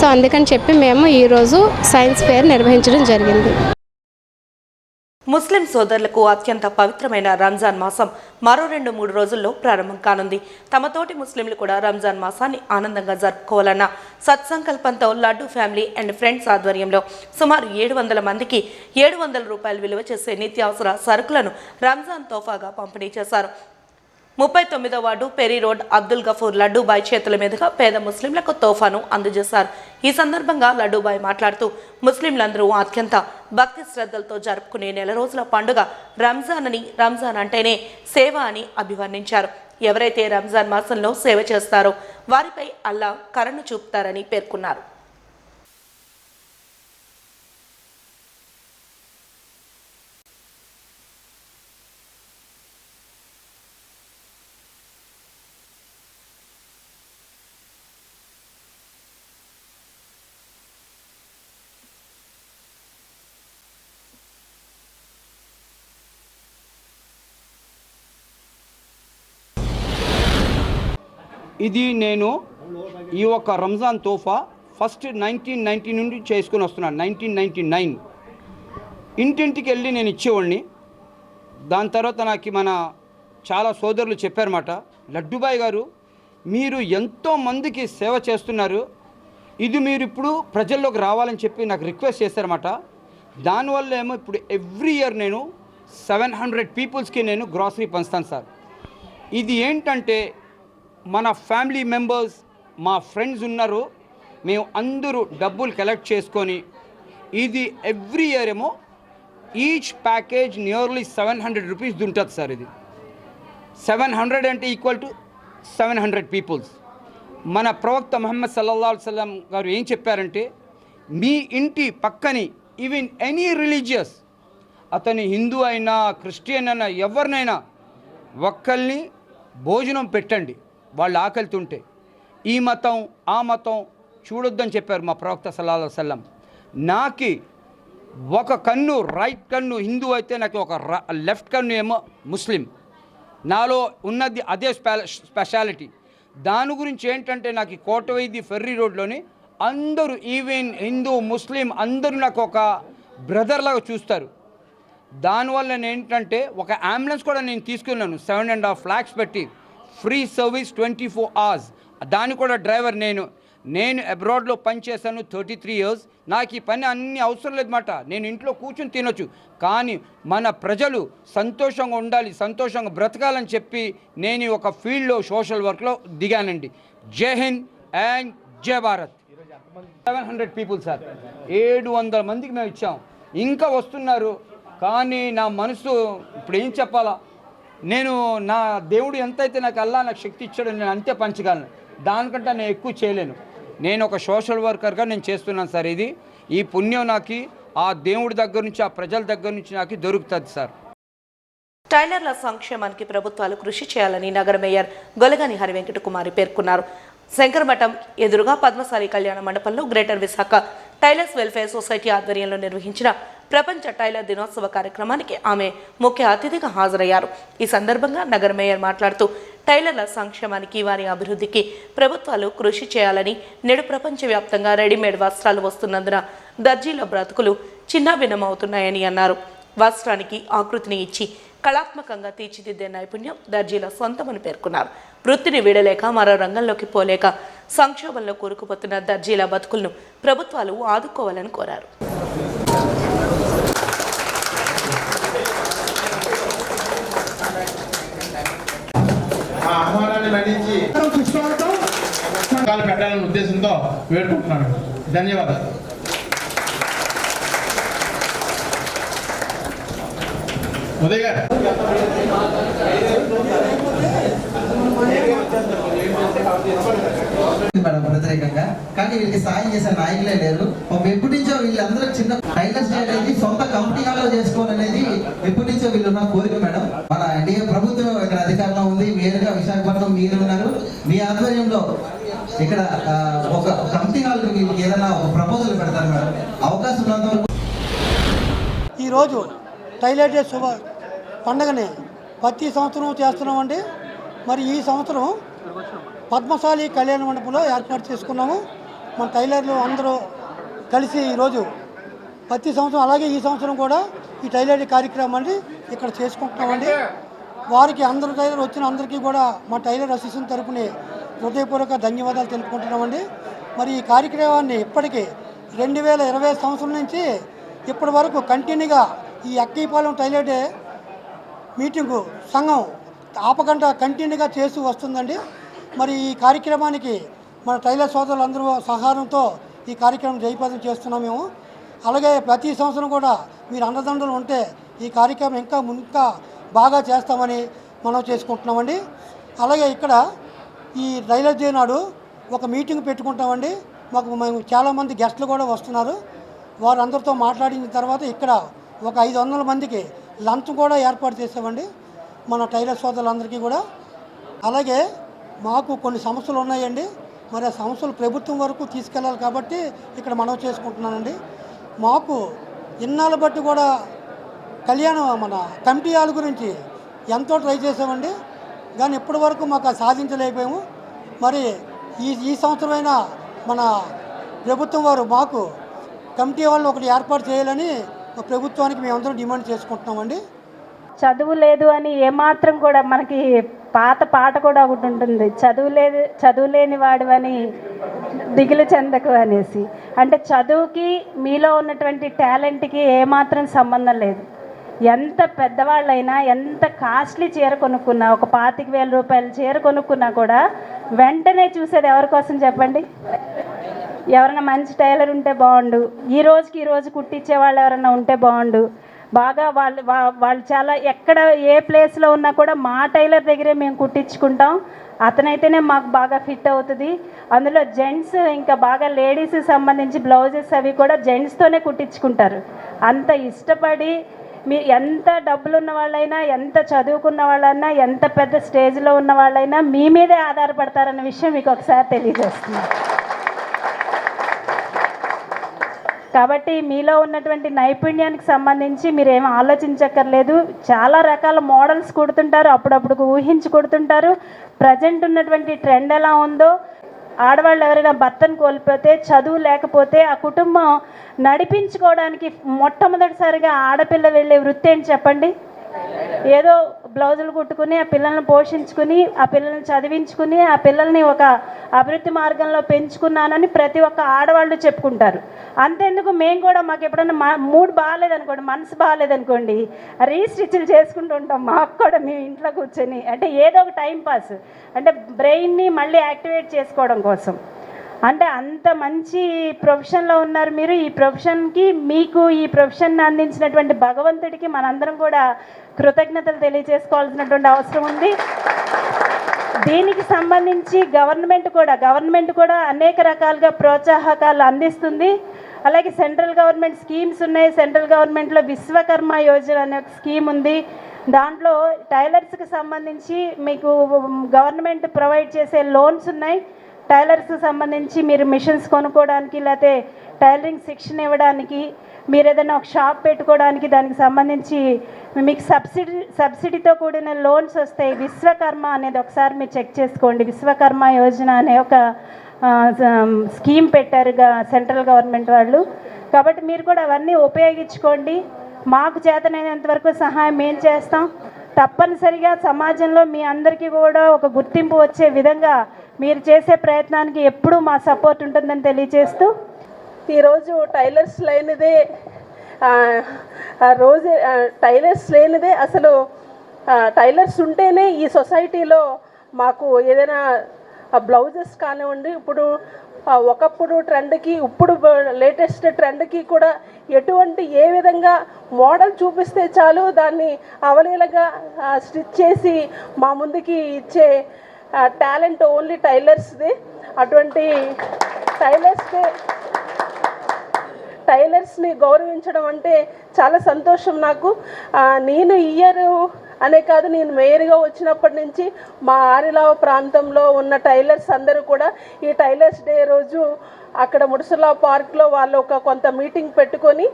సో అందుకని చెప్పి మేము ఈరోజు సైన్స్ ఫేర్ నిర్వహించడం జరిగింది. ముస్లిం సోదరులకు అత్యంత పవిత్రమైన రంజాన్ మాసం మరో 2-3 రోజుల్లో ప్రారంభం కానుంది. తమతోటి ముస్లింలు కూడా రంజాన్ మాసాన్ని ఆనందంగా జరుపుకోవాలన్న సత్సంకల్పంతో లడ్డు ఫ్యామిలీ అండ్ ఫ్రెండ్స్ ఆధ్వర్యంలో సుమారు 700 మందికి 700 రూపాయలు విలువ చేసే నిత్యావసర సరుకులను రంజాన్ తోఫాగా పంపిణీ చేశారు. 39వ వార్డు పెరీ రోడ్ అబ్దుల్ గఫూర్ లడ్డూబాయ్ చేతుల మీదుగా పేద ముస్లింలకు తోఫాను అందజేశారు. ఈ సందర్భంగా లడ్డూబాయ్ మాట్లాడుతూ ముస్లింలందరూ అత్యంత భక్తి శ్రద్ధలతో జరుపుకునే నెల రోజుల పండుగ రంజాన్ అని, రంజాన్ అంటేనే సేవ అని అభివర్ణించారు. ఎవరైతే రంజాన్ మాసంలో సేవ చేస్తారో వారిపై అల్లా కరుణ చూపుతారని పేర్కొన్నారు. ఇది నేను ఈ ఒక్క రంజాన్ తోఫా ఫస్ట్ 1990 నుండి చేసుకుని వస్తున్నాను. 1999 ఇంటింటికి వెళ్ళి నేను ఇచ్చేవాడిని. దాని తర్వాత నాకు మన చాలా సోదరులు చెప్పారన్నమాట, లడ్డుబాయ్ గారు మీరు ఎంతోమందికి సేవ చేస్తున్నారు, ఇది మీరు ఇప్పుడు ప్రజల్లోకి రావాలని చెప్పి నాకు రిక్వెస్ట్ చేశారన్నమాట. దానివల్ల ఏమో ఇప్పుడు ఎవ్రీ ఇయర్ నేను 700 పీపుల్స్కి నేను గ్రాసరీ పంచుతాను సార్. ఇది ఏంటంటే మన ఫ్యామిలీ మెంబర్స్, మా ఫ్రెండ్స్ ఉన్నారు, మేము అందరూ డబ్బులు కలెక్ట్ చేసుకొని ఇది ఎవ్రీ ఇయర్ ఏమో ఈచ్ ప్యాకేజ్ నియర్లీ 700 రూపీస్ ఉంటుంది సార్. ఇది 700 అంటే ఈక్వల్ టు 700 పీపుల్స్. మన ప్రవక్త ముహమ్మద్ సల్లల్లాహు అలైహి వసల్లం గారు ఏం చెప్పారంటే, మీ ఇంటి పక్కని ఈవెన్ ఎనీ రిలీజియస్, అతని హిందూ అయినా క్రిస్టియన్ అయినా ఎవరినైనా ఒక్కరిని భోజనం పెట్టండి వాళ్ళు ఆకలితుంటే. ఈ మతం ఆ మతం చూడొద్దని చెప్పారు మా ప్రవక్త సల్లల్లాహు అలైహి వసల్లం. నాకు ఒక కన్ను రైట్ కన్ను హిందూ అయితే నాకు ఒక లెఫ్ట్ కన్ను ఏమో ముస్లిం. నాలో ఉన్నది అదే స్పెషాలిటీ. దాని గురించి ఏంటంటే నాకు కోటవైది ఫెర్రీ రోడ్లోని అందరూ ఈవెన్ హిందూ ముస్లిం అందరూ నాకు ఒక బ్రదర్లాగా చూస్తారు. దానివల్ల నేను ఏంటంటే ఒక అంబులెన్స్ కూడా నేను తీసుకున్నాను 7.5 lakhs పెట్టి, ఫ్రీ సర్వీస్ 24 hours. దాని కూడా డ్రైవర్ నేను అబ్రాడ్లో పనిచేశాను 33 years. నాకు ఈ పని అన్ని అవసరం లేదన్నమాట. నేను ఇంట్లో కూర్చొని తినొచ్చు, కానీ మన ప్రజలు సంతోషంగా ఉండాలి, సంతోషంగా బ్రతకాలని చెప్పి నేను ఒక ఫీల్డ్లో సోషల్ వర్క్లో దిగానండి. జై హింద్ అండ్ జై భారత్. 700 పీపుల్ సార్, 700 మందికి మేము ఇచ్చాం. ఇంకా వస్తున్నారు, కానీ నా మనసు ఇప్పుడు ఏం చెప్పాలా, నేను నా దేవుడు ఎంతైతే నాకు అల్లా నాకు శక్తి ఇచ్చాడో నేను అంతే పంచగలను. దానికంటే నేను ఎక్కువ చేయలేను. నేను ఒక సోషల్ వర్కర్గా నేను చేస్తున్నాను సార్. ఇది ఈ పుణ్యం నాకు ఆ దేవుడి దగ్గర నుంచి, ఆ ప్రజల దగ్గర నుంచి నాకు దొరుకుతుంది సార్. టైలర్ల సంక్షేమానికి ప్రభుత్వాలు కృషి చేయాలని నగర మేయర్ గొలగాని హరివెంకట కుమారి పేర్కొన్నారు. శంకరమఠం ఎదురుగా పద్మశాలి కళ్యాణ మండపంలో greater Visakha tailors welfare society ఆధ్వర్యంలో నిర్వహించిన ప్రపంచ టైలర్ దినోత్సవ కార్యక్రమానికి ఆమె ముఖ్య అతిథిగా హాజరయ్యారు. ఈ సందర్భంగా నగర మేయర్ మాట్లాడుతూ టైలర్ల సంక్షేమానికి, వారి అభివృద్ధికి ప్రభుత్వాలు కృషి చేయాలని, నేడు ప్రపంచవ్యాప్తంగా రెడీమేడ్ వస్త్రాలు వస్తున్నందున దర్జీల బ్రతుకులు చిన్నాభిన్నమవుతున్నాయని అన్నారు. వస్త్రానికి ఆకృతిని ఇచ్చి కళాత్మకంగా తీర్చిదిద్దే నైపుణ్యం దర్జీల సొంతమని పేర్కొన్నారు. వృత్తిని వీడలేక మరో రంగంలోకి పోలేక సంక్షోభంలో కూరుకుపోతున్న దర్జీల బతుకులను ప్రభుత్వాలు ఆదుకోవాలని కోరారు. పెట్టాలనే ఉద్దేశంతో వేడుకుంటున్నాను. ధన్యవాదాలు. ఉదయ్ గారు మేడం ప్రత్యేకంగా, కానీ వీళ్ళకి సాయం చేసే నాయకులే లేరు. ఎప్పటి నుంచో వీళ్ళందరూ చిన్న టైలర్స్ అనేది సొంత కంపెనీలో చేసుకోవాలనేది ఎప్పటి నుంచో వీళ్ళున్న కోరిక మేడం. మన ఎన్డీఏ ప్రభుత్వం ఇక్కడ అధికారంలో ఉంది. మేయర్గా విశాఖపట్నం మీరు ఉన్నారు. మీ ఆధ్వర్యంలో ఇక్కడ ఒక కంపెనీ హాల్ వీళ్ళకి ఏదైనా ఒక ప్రపోజల్ పెడతారు మేడం. అవకాశం ఉన్నంత వరకు ఈరోజు టైలర్ డే శుభ పండుగని ప్రతి సంవత్సరం చేస్తున్నామండి. మరి ఈ సంవత్సరం పద్మశాలి కళ్యాణ మండపంలో ఏర్పాటు చేసుకున్నాము. మన టైలర్లు అందరూ కలిసి ఈరోజు ప్రతి సంవత్సరం, అలాగే ఈ సంవత్సరం కూడా ఈ టైలర్ డే కార్యక్రమాన్ని ఇక్కడ చేసుకుంటున్నామండి. వారికి అందరూ టైలర్ వచ్చిన అందరికీ కూడా మా టైలర్ అసోసియేషన్ తరపున హృదయపూర్వక ధన్యవాదాలు తెలుపుకుంటున్నామండి. మరి ఈ కార్యక్రమాన్ని ఇప్పటికీ 2020 సంవత్సరం నుంచి ఇప్పటి వరకు కంటిన్యూగా ఈ అక్కీపాలెం టైలర్ డే మీటింగు సంఘం ఆపకుండా కంటిన్యూగా చేస్తూ వస్తుందండి. మరి ఈ కార్యక్రమానికి మన టైలర్ సోదరులందరూ సహకారంతో ఈ కార్యక్రమం జయప్రదం చేస్తున్నాం మేము. అలాగే ప్రతి సంవత్సరం కూడా మీరు అండదండలు ఉంటే ఈ కార్యక్రమం ఇంకా బాగా చేస్తామని మనం చేసుకుంటున్నామండి. అలాగే ఇక్కడ ఈ టైలర్ డే నాడు ఒక మీటింగ్ పెట్టుకుంటామండి. మేము చాలామంది గెస్టులు కూడా వస్తున్నారు. వారందరితో మాట్లాడిన తర్వాత ఇక్కడ ఒక 500 మందికి లంచ్ కూడా ఏర్పాటు చేసామండి మన టైలర్ సోదరులందరికీ కూడా. అలాగే మాకు కొన్ని సమస్యలు ఉన్నాయండి. మరి ఆ సమస్యలు ప్రభుత్వం వరకు తీసుకెళ్ళాలి కాబట్టి ఇక్కడ మనం చేసుకుంటున్నానండి. మాకు ఇన్నాళ్ళ బట్టి కూడా మన కమిటీ హాల్ గురించి ఎంతో ట్రై చేసామండి. కానీ ఇప్పటి వరకు మాకు సాధించలేకపోయాము. మరి ఈ సంవత్సరమైనా మన ప్రభుత్వం వారు మాకు కమిటీ హాల్ ఒకటి ఏర్పాటు చేయాలని ప్రభుత్వానికి మేమందరం డిమాండ్ చేసుకుంటున్నామండి. చదువు లేదు అని ఏమాత్రం కూడా మనకి పాట కూడా ఒకటి ఉంటుంది, చదువు లేని వాడు అని దిగులు చెందకు అనేసి. అంటే చదువుకి మీలో ఉన్నటువంటి టాలెంట్కి ఏమాత్రం సంబంధం లేదు. ఎంత పెద్దవాళ్ళైనా, ఎంత కాస్ట్లీ చీర కొనుక్కున్నా, ఒక 25,000 రూపాయల చీర కొనుక్కున్నా కూడా వెంటనే చూసేది ఎవరి కోసం చెప్పండి? ఎవరైనా మంచి టైలర్ ఉంటే బాగుండు, ఈ రోజు కుట్టించే వాళ్ళు ఎవరైనా ఉంటే బాగుండు. బాగా వాళ్ళు చాలా ఎక్కడ ఏ ప్లేస్లో ఉన్నా కూడా మా టైలర్ దగ్గరే మేము కుట్టించుకుంటాం, అతనైతేనే మాకు బాగా ఫిట్ అవుతుంది. అందులో జెంట్స్ ఇంకా బాగా లేడీస్కి సంబంధించి బ్లౌజెస్ అవి కూడా జెంట్స్తోనే కుట్టించుకుంటారు. అంత ఇష్టపడి మీరు ఎంత డబ్బులు ఉన్న వాళ్ళైనా, ఎంత చదువుకున్న వాళ్ళైనా, ఎంత పెద్ద స్టేజ్లో ఉన్న వాళ్ళైనా మీ మీదే ఆధారపడతారన్న విషయం మీకు ఒకసారి తెలియజేస్తున్నాను. కాబట్టి మీలో ఉన్నటువంటి నైపుణ్యానికి సంబంధించి మీరేం ఆలోచించక్కర్లేదు. చాలా రకాల మోడల్స్ కుడుతుంటారు, అప్పుడప్పుడు ఊహించి కుడుతుంటారు. ప్రజెంట్ ఉన్నటువంటి ట్రెండ్ ఎలా ఉందో, ఆడవాళ్ళు ఎవరైనా భర్తను కోల్పోతే, చదువు లేకపోతే ఆ కుటుంబం నడిపించుకోవడానికి మొట్టమొదటిసారిగా ఆడపిల్ల వెళ్ళే వృత్తి ఏంటి చెప్పండి? ఏదో బ్లౌజులు కుట్టుకుని ఆ పిల్లల్ని పోషించుకుని, ఆ పిల్లల్ని చదివించుకుని, ఆ పిల్లల్ని ఒక అభివృద్ధి మార్గంలో పెంచుకున్నానని ప్రతి ఒక్క ఆడవాళ్ళు చెప్పుకుంటారు. అంతేందుకు మేము కూడా మాకు ఎప్పుడన్నా మూడ్ బాగాలేదనుకోండి, మనసు బాగాలేదనుకోండి, రీస్టిచ్లు చేసుకుంటూ ఉంటాం. మాకు కూడా మేము ఇంట్లో కూర్చొని, అంటే ఏదో ఒక టైం పాస్, అంటే బ్రెయిన్ని మళ్ళీ యాక్టివేట్ చేసుకోవడం కోసం. అంటే అంత మంచి ప్రొఫెషన్లో ఉన్నారు మీరు. ఈ ప్రొఫెషన్కి, మీకు ఈ ప్రొఫెషన్ని అందించినటువంటి భగవంతుడికి మనందరం కూడా కృతజ్ఞతలు తెలియజేసుకోవాల్సినటువంటి అవసరం ఉంది. దీనికి సంబంధించి గవర్నమెంట్ కూడా అనేక రకాలుగా ప్రోత్సాహకాలు అందిస్తుంది. అలాగే సెంట్రల్ గవర్నమెంట్ స్కీమ్స్ ఉన్నాయి. సెంట్రల్ గవర్నమెంట్లో విశ్వకర్మ యోజన అనే ఒక స్కీమ్ ఉంది. దాంట్లో టైలర్స్కి సంబంధించి మీకు గవర్నమెంట్ ప్రొవైడ్ చేసే లోన్స్ ఉన్నాయి. టైలర్స్కి సంబంధించి మీరు మిషన్స్ కొనుక్కోవడానికి లేకపోతే టైలరింగ్ శిక్షణ ఇవ్వడానికి మీరు ఏదైనా ఒక షాప్ పెట్టుకోవడానికి దానికి సంబంధించి మీకు సబ్సిడీతో కూడిన లోన్స్ వస్తాయి. విశ్వకర్మ అనేది ఒకసారి మీరు చెక్ చేసుకోండి. విశ్వకర్మ యోజన అనే ఒక స్కీమ్ పెట్టారు సెంట్రల్ గవర్నమెంట్ వాళ్ళు. కాబట్టి మీరు కూడా అవన్నీ ఉపయోగించుకోండి. మాకు చేతనైనంత వరకు సహాయం మేము చేస్తాం. తప్పనిసరిగా సమాజంలో మీ అందరికీ కూడా ఒక గుర్తింపు వచ్చే విధంగా మీరు చేసే ప్రయత్నానికి ఎప్పుడూ మా సపోర్ట్ ఉంటుందని తెలియజేస్తూ, ఈరోజు టైలర్స్ లేనిదే అసలు టైలర్స్ ఉంటేనే ఈ సొసైటీలో మాకు ఏదైనా బ్లౌజెస్ కానివ్వండి, ఇప్పుడు ఒకప్పుడు ట్రెండ్కి ఇప్పుడు లేటెస్ట్ ట్రెండ్కి కూడా ఏ విధంగా మోడల్ చూపిస్తే చాలు దాన్ని అవలీలగా స్టిచ్ చేసి మా ముందుకి ఇచ్చే టాలెంట్ ఓన్లీ టైలర్స్ది. అటువంటి టైలర్స్ని గౌరవించడం అంటే చాలా సంతోషం నాకు. నేను ఇయర్ అనే కాదు, నేను మేయర్గా వచ్చినప్పటి నుంచి మా ఆరిలావ ప్రాంతంలో ఉన్న టైలర్స్ అందరూ కూడా ఈ టైలర్స్ డే రోజు అక్కడ ముడుసులా పార్క్లో వాళ్ళు కొంత మీటింగ్ పెట్టుకొని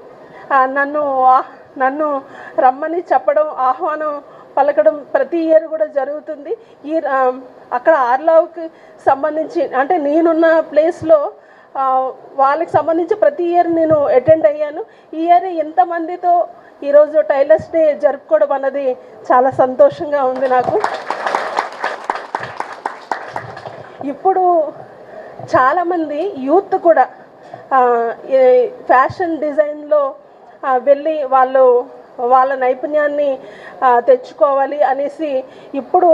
నన్ను రమ్మని చెప్పడం, ఆహ్వానం పలకడం ప్రతి ఇయర్ కూడా జరుగుతుంది. అక్కడ ఆర్లావ్కి సంబంధించి అంటే నేనున్న ప్లేస్లో వాళ్ళకి సంబంధించి ప్రతి ఇయర్ నేను అటెండ్ అయ్యాను. ఈ ఇయర్ ఎంతమందితో ఈరోజు టైలర్స్ డే జరుపుకోవడం అన్నది చాలా సంతోషంగా ఉంది నాకు. ఇప్పుడు చాలామంది యూత్ కూడా ఫ్యాషన్ డిజైన్లో వెళ్ళి వాళ్ళ నైపుణ్యాన్ని తెచ్చుకోవాలి అనేసి ఇప్పుడు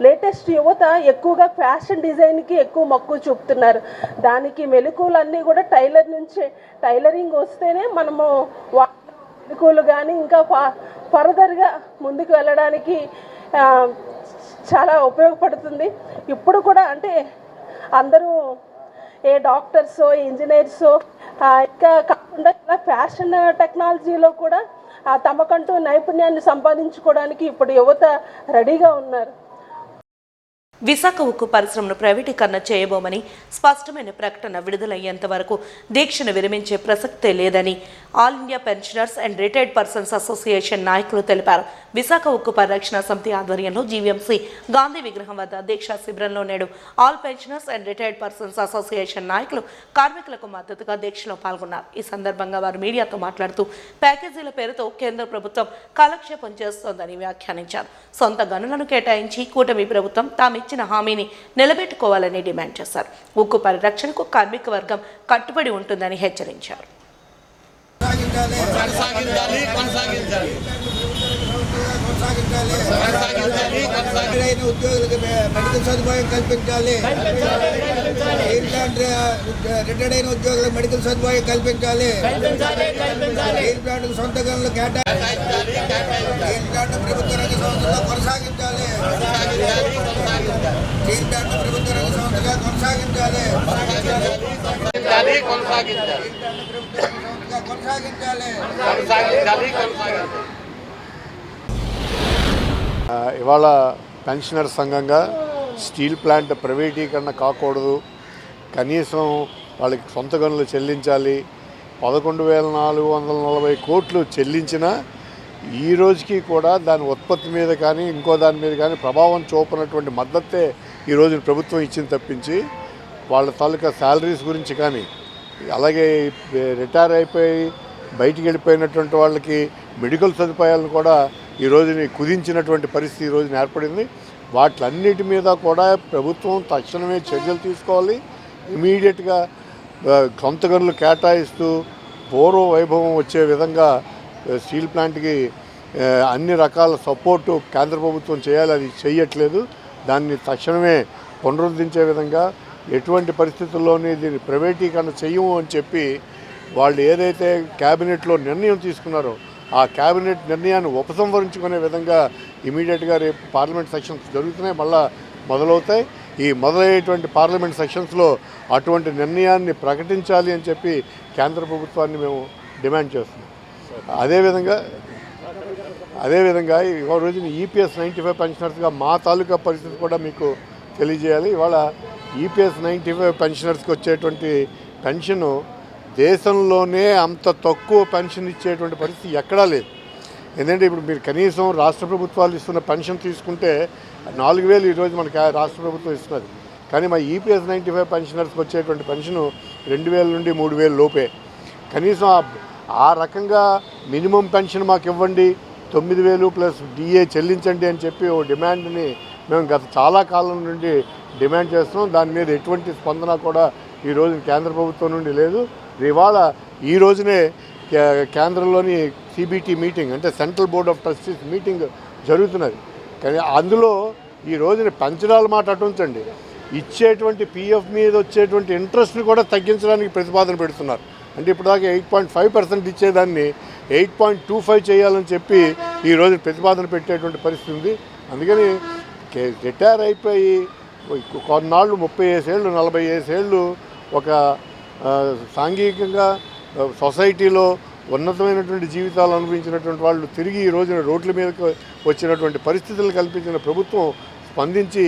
లేటెస్ట్ యువత ఎక్కువగా ఫ్యాషన్ డిజైన్కి ఎక్కువ మక్కువ చూపుతున్నారు. దానికి మెలకువలన్నీ కూడా టైలరింగ్ వస్తేనే మనము మెలకువలు కానీ ఇంకా ఫర్దర్గా ముందుకు వెళ్ళడానికి చాలా ఉపయోగపడుతుంది. ఇప్పుడు కూడా అంటే అందరూ డాక్టర్సో ఇంజనీర్సో ఇంకా కాకుండా ఇలా ఫ్యాషన్ టెక్నాలజీలో కూడా తమకంటూ నైపుణ్యాన్ని సంపాదించుకోవడానికి ఇప్పుడు యువత రెడీగా ఉన్నారు. విశాఖ ఉక్కు పరిశ్రమను ప్రైవేటీకరణ చేయబోమని స్పష్టమైన ప్రకటన విడుదలయ్యేంత వరకు దీక్షను విరమించే ప్రసక్తే లేదని all India pensioners and retired persons association నాయకులు తెలిపారు. విశాఖ ఉక్కు పరిరక్షణ సమితి ఆధ్వర్యంలో జీవీఎంసీ గాంధీ విగ్రహం వద్ద దీక్షా శిబిరంలో నేడు all pensioners and retired persons association నాయకులు కార్మికులకు మద్దతుగా దీక్షలో పాల్గొన్నారు. ఈ సందర్భంగా వారు మీడియాతో మాట్లాడుతూ ప్యాకేజీల పేరుతో కేంద్ర ప్రభుత్వం కాలక్షేపం చేస్తోందని వ్యాఖ్యానించారు. సొంత గనులను కేటాయించి కూటమి ప్రభుత్వం తామిచ్చిన హామీని నిలబెట్టుకోవాలని డిమాండ్ చేశారు. ఉక్కు పరిరక్షణకు కార్మిక వర్గం కట్టుబడి ఉంటుందని హెచ్చరించారు. ఉద్యోగులకు మెడికల్ సదుపాయం కల్పించాలి. రిటైర్డ్ అయిన ఉద్యోగులకు మెడికల్ సదుపాయం కల్పించాలి. స్టీల్ ప్లాంట్కు సొంత గనులు కేటాయించాలి. స్టీల్ ప్లాంట్ ప్రభుత్వ రంగ సంస్థగా కొనసాగించాలి. స్టీల్ ప్లాంట్ ప్రభుత్వ రంగ సంస్థగా కొనసాగించాలి. ఇవాళ పెన్షనర్ సంఘంగా స్టీల్ ప్లాంట్ ప్రైవేటీకరణ కాకూడదు, కనీసం వాళ్ళకి సొంత గనులు చెల్లించాలి. 11,440 కోట్లు చెల్లించినా ఈ రోజుకి కూడా దాని ఉత్పత్తి మీద కానీ ఇంకో దాని మీద కానీ ప్రభావం చూపనటువంటి మద్దతే ఈ రోజు ప్రభుత్వం ఇచ్చింది తప్పించి వాళ్ళ తాలూకా శాలరీస్ గురించి కానీ, అలాగే రిటైర్ అయిపోయి బయటికి వెళ్ళిపోయినటువంటి వాళ్ళకి మెడికల్ సదుపాయాలను కూడా ఈ రోజుని కుదించినటువంటి పరిస్థితి ఈ రోజున ఏర్పడింది. వాటిలన్నిటి మీద కూడా ప్రభుత్వం తక్షణమే చర్యలు తీసుకోవాలి. ఇమీడియట్గా సొంత గనులు కేటాయిస్తూ పూర్వ వైభవం వచ్చే విధంగా స్టీల్ ప్లాంట్కి అన్ని రకాల సపోర్టు కేంద్ర ప్రభుత్వం చేయాలి. అది చేయట్లేదు. దాన్ని తక్షణమే పునరుద్ధరించే విధంగా ఎటువంటి పరిస్థితుల్లోని దీన్ని ప్రైవేటీకరణ చేయము అని చెప్పి వాళ్ళు ఏదైతే క్యాబినెట్లో నిర్ణయం తీసుకున్నారో ఆ క్యాబినెట్ నిర్ణయాన్ని ఉపసంహరించుకునే విధంగా ఇమీడియట్గా రేపు పార్లమెంట్ సెషన్స్ జరుగుతున్నాయి, మళ్ళా మొదలవుతాయి. ఈ మొదలయ్యేటువంటి పార్లమెంట్ సెషన్స్లో అటువంటి నిర్ణయాన్ని ప్రకటించాలి అని చెప్పి కేంద్ర ప్రభుత్వాన్ని మేము డిమాండ్ చేస్తున్నాం. అదేవిధంగా ఈ రోజున EPS 95 పెన్షనర్స్గా మా తాలూకా పరిస్థితి కూడా మీకు తెలియజేయాలి. ఇవాళ ఈపీఎస్ 95 పెన్షనర్స్కి వచ్చేటువంటి పెన్షను దేశంలోనే అంత తక్కువ పెన్షన్ ఇచ్చేటువంటి పరిస్థితి ఎక్కడా లేదు. ఎందుకంటే ఇప్పుడు మీరు కనీసం రాష్ట్ర ప్రభుత్వాలు ఇస్తున్న పెన్షన్ తీసుకుంటే 4,000 ఈరోజు మనకి రాష్ట్ర ప్రభుత్వం ఇస్తున్నది. కానీ మా ఈపీఎస్ 95 పెన్షనర్స్కి వచ్చేటువంటి పెన్షను 2,000 నుండి 3,000 లోపే. కనీసం ఆ రకంగా మినిమం పెన్షన్ మాకు ఇవ్వండి, 9,000 ప్లస్ డిఏ చెల్లించండి అని చెప్పి ఓ డిమాండ్ని మేము గత చాలా కాలం నుండి డిమాండ్ చేస్తున్నాం. దాని మీద ఎటువంటి స్పందన కూడా ఈరోజు కేంద్ర ప్రభుత్వం నుండి లేదు. ఇవాళ ఈ రోజునే కేంద్రంలోని సిబిటి మీటింగ్ అంటే central board of trustees meeting జరుగుతున్నది. కానీ అందులో ఈ రోజున పెంచడాల మాట అటుంచండి, ఇచ్చేటువంటి పిఎఫ్ మీద వచ్చేటువంటి ఇంట్రెస్ట్ని కూడా తగ్గించడానికి ప్రతిపాదన పెడుతున్నారు. అంటే ఇప్పుడు దాకా 8.5% ఇచ్చేదాన్ని 8.25 చేయాలని చెప్పి ఈరోజు ప్రతిపాదన పెట్టేటువంటి పరిస్థితి ఉంది. అందుకని రిటైర్ అయిపోయి కొన్నాళ్ళు 35 ఏళ్ళు 45 ఏళ్ళు ఒక సాంఘికంగా సొసైటీలో ఉన్నతమైనటువంటి జీవితాలు అనుభవించినటువంటి వాళ్ళు తిరిగి ఈ రోజున రోడ్ల మీదకి వచ్చినటువంటి పరిస్థితులు కల్పించిన ప్రభుత్వం స్పందించి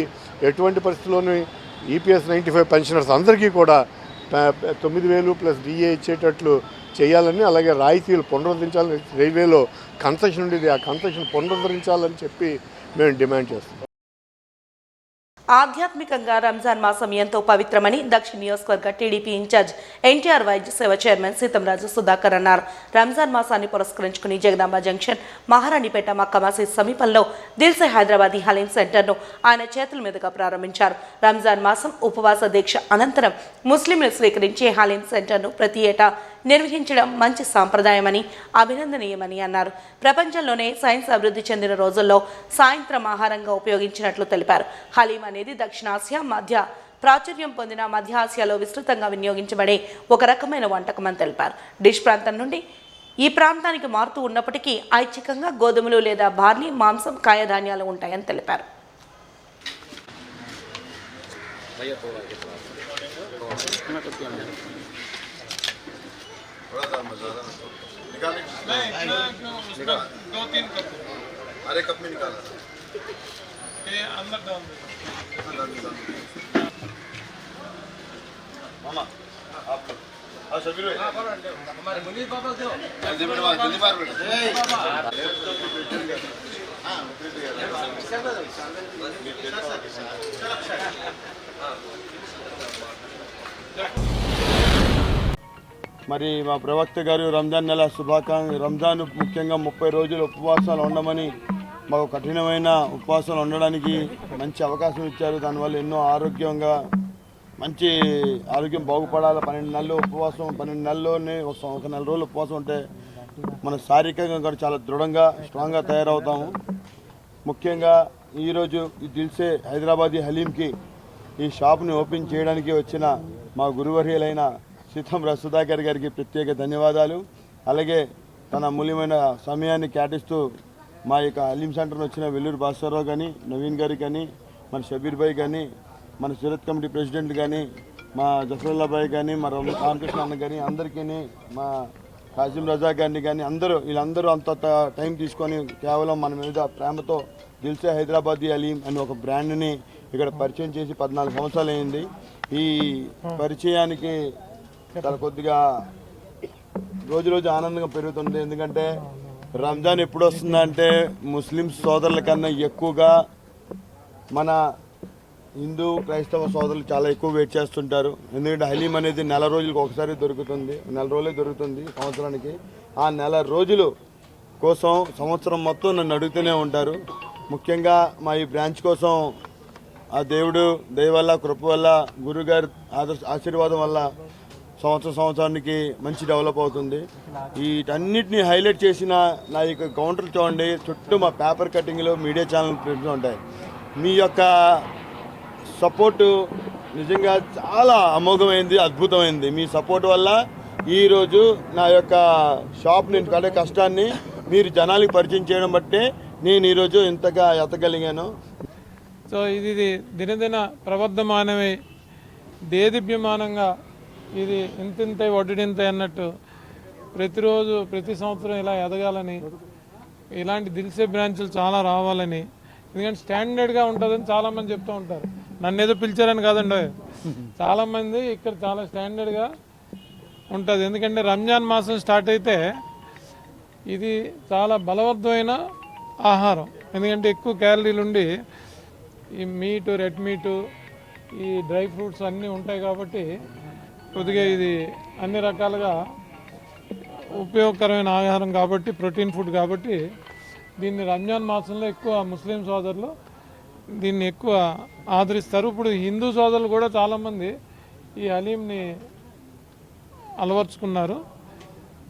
ఎటువంటి పరిస్థితుల్లోనూ ఈపీఎస్ 95 పెన్షనర్స్ అందరికీ కూడా 9,000 ప్లస్ డిఏ ఇచ్చేటట్లు చేయాలని, అలాగే రాయితీలు పునరుద్ధరించాలని, రైల్వేలో కన్సెషన్ ఉండేది ఆ కన్సెషన్ పునరుద్ధరించాలని చెప్పి మేము డిమాండ్ చేస్తున్నాం. ఆధ్యాత్మికంగా రంజాన్ మాసం ఎంతో పవిత్రమని దక్షిణ నియోజకవర్గ టీడీపీ ఇన్ఛార్జ్ ఎన్టీఆర్ వైద్య సేవ చైర్మన్ సీతంరాజు సుధాకర్ అన్నారు. రంజాన్ మాసాన్ని పురస్కరించుకుని జగదాంబ జంక్షన్ మహారాణిపేట మక్కా మసీద్ సమీపంలో దిల్సే హైదరాబాదీ హలీం సెంటర్ను ఆయన చేతుల మీదుగా ప్రారంభించారు. రంజాన్ మాసం ఉపవాస దీక్ష అనంతరం ముస్లింలు స్వీకరించే హలీం సెంటర్ను ప్రతి ఏటా నిర్వహించడం మంచి సాంప్రదాయమని అభినందనీయమని అన్నారు. ప్రపంచంలోనే సైన్స్ అభివృద్ధి చెందిన రోజుల్లో సాయంత్రం ఆహారంగా ఉపయోగించినట్లు తెలిపారు. హలీం అనేది దక్షిణాసియా మధ్య ప్రాచుర్యం పొందిన మధ్య ఆసియాలో విస్తృతంగా వినియోగించబడే ఒక రకమైన వంటకం అని తెలిపారు. డిష్ ప్రాంతం నుండి ఈ ప్రాంతానికి మారుతూ ఉన్నప్పటికీ ఐచ్ఛికంగా గోధుమలు లేదా బార్లీ, మాంసం, కాయధాన్యాలు ఉంటాయని తెలిపారు. अरे कप में निकाला ये अंदर डाल मामा आप शबीर भाई हमारे मुनीर पापा दो जल्दी मार మరి మా ప్రవక్త గారు రంజాన్ నెల రంజాన్ ముఖ్యంగా 30 రోజులు ఉపవాసాలు ఉండమని మాకు కఠినమైన ఉపవాసాలు ఉండడానికి మంచి అవకాశం ఇచ్చారు. దానివల్ల ఎన్నో ఆరోగ్యంగా మంచి ఆరోగ్యం బాగుపడాలి. 12 నెలలు ఉపవాసం, 12 నెలల్లోనే ఒక నెల రోజులు ఉపవాసం ఉంటే మన శారీరకంగా కూడా చాలా దృఢంగా స్ట్రాంగ్గా తయారవుతాము. ముఖ్యంగా ఈరోజు ఈ దిల్సే హైదరాబాదీ హలీంకి ఈ షాప్ని ఓపెన్ చేయడానికి వచ్చిన మా గురువర్యులైన సీతంరాజు సుధాకర్ గారికి ప్రత్యేక ధన్యవాదాలు. అలాగే తన అమూల్యమైన సమయాన్ని కేటాయిస్తూ మా యొక్క హలీం సెంటర్ని వచ్చిన వెల్లూరు భాస్కర్రావు కానీ, నవీన్ గారికి కానీ, మన షబీర్ భాయ్ కానీ, మన సూరత్ కమిటీ ప్రెసిడెంట్ కానీ, మా జఫరుల్లా భాయ్ కానీ, మా రామకృష్ణ అన్న కానీ, అందరికీ మా కాసిం రజా గారిని కానీ వీళ్ళందరూ అంత టైం తీసుకొని కేవలం మన మీద ప్రేమతో దిల్సే హైదరాబాదీ హలీం అని ఒక బ్రాండ్ని ఇక్కడ పరిచయం చేసి 14 సంవత్సరాలు అయింది. ఈ పరిచయానికి చాలా కొద్దిగా రోజు రోజు ఆనందంగా పెరుగుతుంది. ఎందుకంటే రంజాన్ ఎప్పుడు వస్తుందంటే ముస్లిం సోదరుల కన్నా ఎక్కువగా మన హిందూ క్రైస్తవ సోదరులు చాలా ఎక్కువ వెయిట్ చేస్తుంటారు. ఎందుకంటే హలీం అనేది నెల రోజులకు ఒకసారి దొరుకుతుంది, నెల రోజులే దొరుకుతుంది సంవత్సరానికి. ఆ నెల రోజులు కోసం సంవత్సరం మొత్తం నన్ను అడుగుతూనే ఉంటారు. ముఖ్యంగా మా ఈ బ్రాంచ్ కోసం ఆ దేవుడు దయ వల్ల, కృప వల్ల, గురుగారి ఆశీర్వాదం వల్ల సంవత్సరానికి మంచి డెవలప్ అవుతుంది. వీటన్నిటిని హైలైట్ చేసిన నా యొక్క కౌంటర్ చూడండి, చుట్టూ మా పేపర్ కటింగ్లు, మీడియా ఛానల్ ప్రింట్స్ ఉంటాయి. మీ యొక్క సపోర్టు నిజంగా చాలా అమోఘమైంది, అద్భుతమైంది. మీ సపోర్ట్ వల్ల ఈరోజు నా యొక్క షాప్ నేను పడే కష్టాన్ని మీరు జనాలకి పరిచయం చేయడం బట్టే నేను ఈరోజు ఇంతగా ఎత్తగలిగాను. సో ఇది దినదిన ప్రవర్ధమానమే, దేదీప్యమానంగా ఇది ఇంతింత వడ్డింత అన్నట్టు ప్రతిరోజు ప్రతి సంవత్సరం ఇలా ఎదగాలని, ఇలాంటి దిల్సే బ్రాంచ్లు చాలా రావాలని, ఎందుకంటే స్టాండర్డ్గా ఉంటుందని చాలామంది చెప్తూ ఉంటారు. నన్ను ఏదో పిలిచారని కాదండి, చాలామంది ఇక్కడ చాలా స్టాండర్డ్గా ఉంటుంది. ఎందుకంటే రంజాన్ మాసం స్టార్ట్ అయితే ఇది చాలా బలవత్తమైన ఆహారం, ఎందుకంటే ఎక్కువ క్యాలరీలు ఉండి ఈ మీటు, రెడ్ మీటు, ఈ డ్రై ఫ్రూట్స్ అన్నీ ఉంటాయి కాబట్టి కొద్దిగా ఇది అన్ని రకాలుగా ఉపయోగకరమైన ఆహారం కాబట్టి, ప్రోటీన్ ఫుడ్ కాబట్టి దీన్ని రంజాన్ మాసంలో ఎక్కువ ముస్లిం సోదరులు దీన్ని ఎక్కువ ఆదరిస్తారు. ఇప్పుడు హిందూ సోదరులు కూడా చాలామంది ఈ హలీంని అలవర్చుకున్నారు.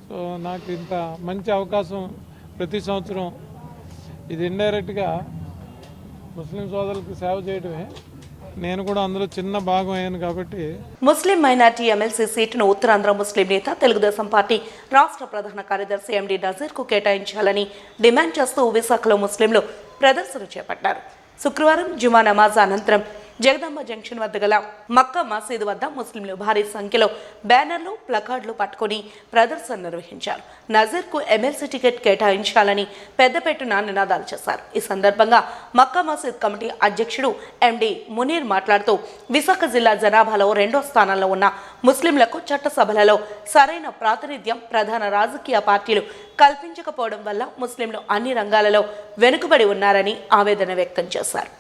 సో నాకు ఇంత మంచి అవకాశం ప్రతి సంవత్సరం ఇది ఇండైరెక్ట్గా ముస్లిం సోదరులకు సేవ చేయడమే, నేను కూడా అందులో చిన్న భాగం అయ్యాను కాబట్టి. ముస్లిం మైనార్టీ ఎమ్మెల్సీ సీటును ఉత్తరాంధ్ర ముస్లిం నేత తెలుగుదేశం పార్టీ రాష్ట్ర ప్రధాన కార్యదర్శి ఎండి నజీర్కు కేటాయించాలని డిమాండ్ చేస్తూ విశాఖలో ముస్లింలు ప్రదర్శన చేపట్టారు. శుక్రవారం జుమా నమాజ్ అనంతరం జగదాంబ జంక్షన్ వద్ద గల మక్కా మసీదు వద్ద ముస్లింలు భారీ సంఖ్యలో బ్యానర్లు, ప్లకార్డులు పట్టుకుని ప్రదర్శన నిర్వహించారు. నజీర్కు ఎమ్మెల్సీ టికెట్ కేటాయించాలని పెద్దపెట్టున నినాదాలు చేశారు. ఈ సందర్భంగా మక్కా మసీద్ కమిటీ అధ్యక్షుడు ఎండి మునీర్ మాట్లాడుతూ విశాఖ జిల్లా జనాభాలో 2వ స్థానంలో ఉన్న ముస్లింలకు చట్టసభలలో సరైన ప్రాతినిధ్యం ప్రధాన రాజకీయ పార్టీలు కల్పించకపోవడం వల్ల ముస్లింలు అన్ని రంగాలలో వెనుకబడి ఉన్నారని ఆవేదన వ్యక్తం చేశారు.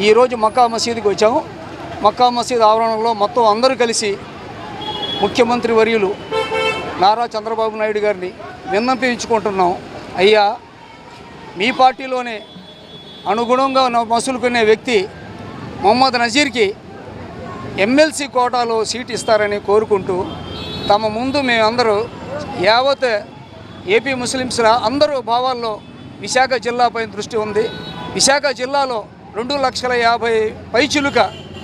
ఈరోజు మక్కా మసీదుకి వచ్చాము. మక్కా మసీద్ ఆవరణలో మొత్తం అందరూ కలిసి ముఖ్యమంత్రి వర్యులు నారా చంద్రబాబు నాయుడు గారిని విన్నపించుకుంటున్నాం. అయ్యా, మీ పార్టీలోనే అనుగుణంగా మసులుకునే వ్యక్తి మొహమ్మద్ నజీర్కి ఎమ్మెల్సీ కోటాలో సీట్ ఇస్తారని కోరుకుంటూ తమ ముందు మేమందరూ యావత్ ఏపీ ముస్లిమ్స్ అందరూ భావాల్లో విశాఖ జిల్లాపై దృష్టి ఉంది. విశాఖ జిల్లాలో 2,50,000 పైచిలుక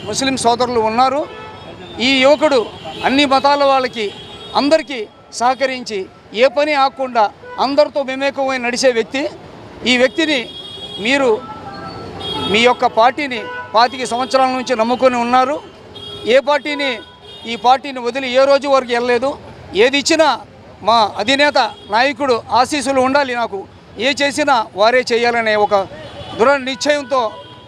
ముస్లిం సోదరులు ఉన్నారు. ఈ యువకుడు అన్ని మతాల వాళ్ళకి అందరికీ సహకరించి ఏ పని ఆకుండా అందరితో మమేకమై నడిచే వ్యక్తి. ఈ వ్యక్తిని మీరు మీ యొక్క పార్టీని 25 సంవత్సరాల నుంచి నమ్ముకొని ఉన్నారు. ఈ పార్టీని వదిలి ఏ రోజు వరకు వెళ్ళలేదు. ఏది ఇచ్చినా మా అధినేత నాయకుడు ఆశీస్సులు ఉండాలి, నాకు ఏ చేసినా వారే చేయాలనే ఒక దృఢ నిశ్చయంతో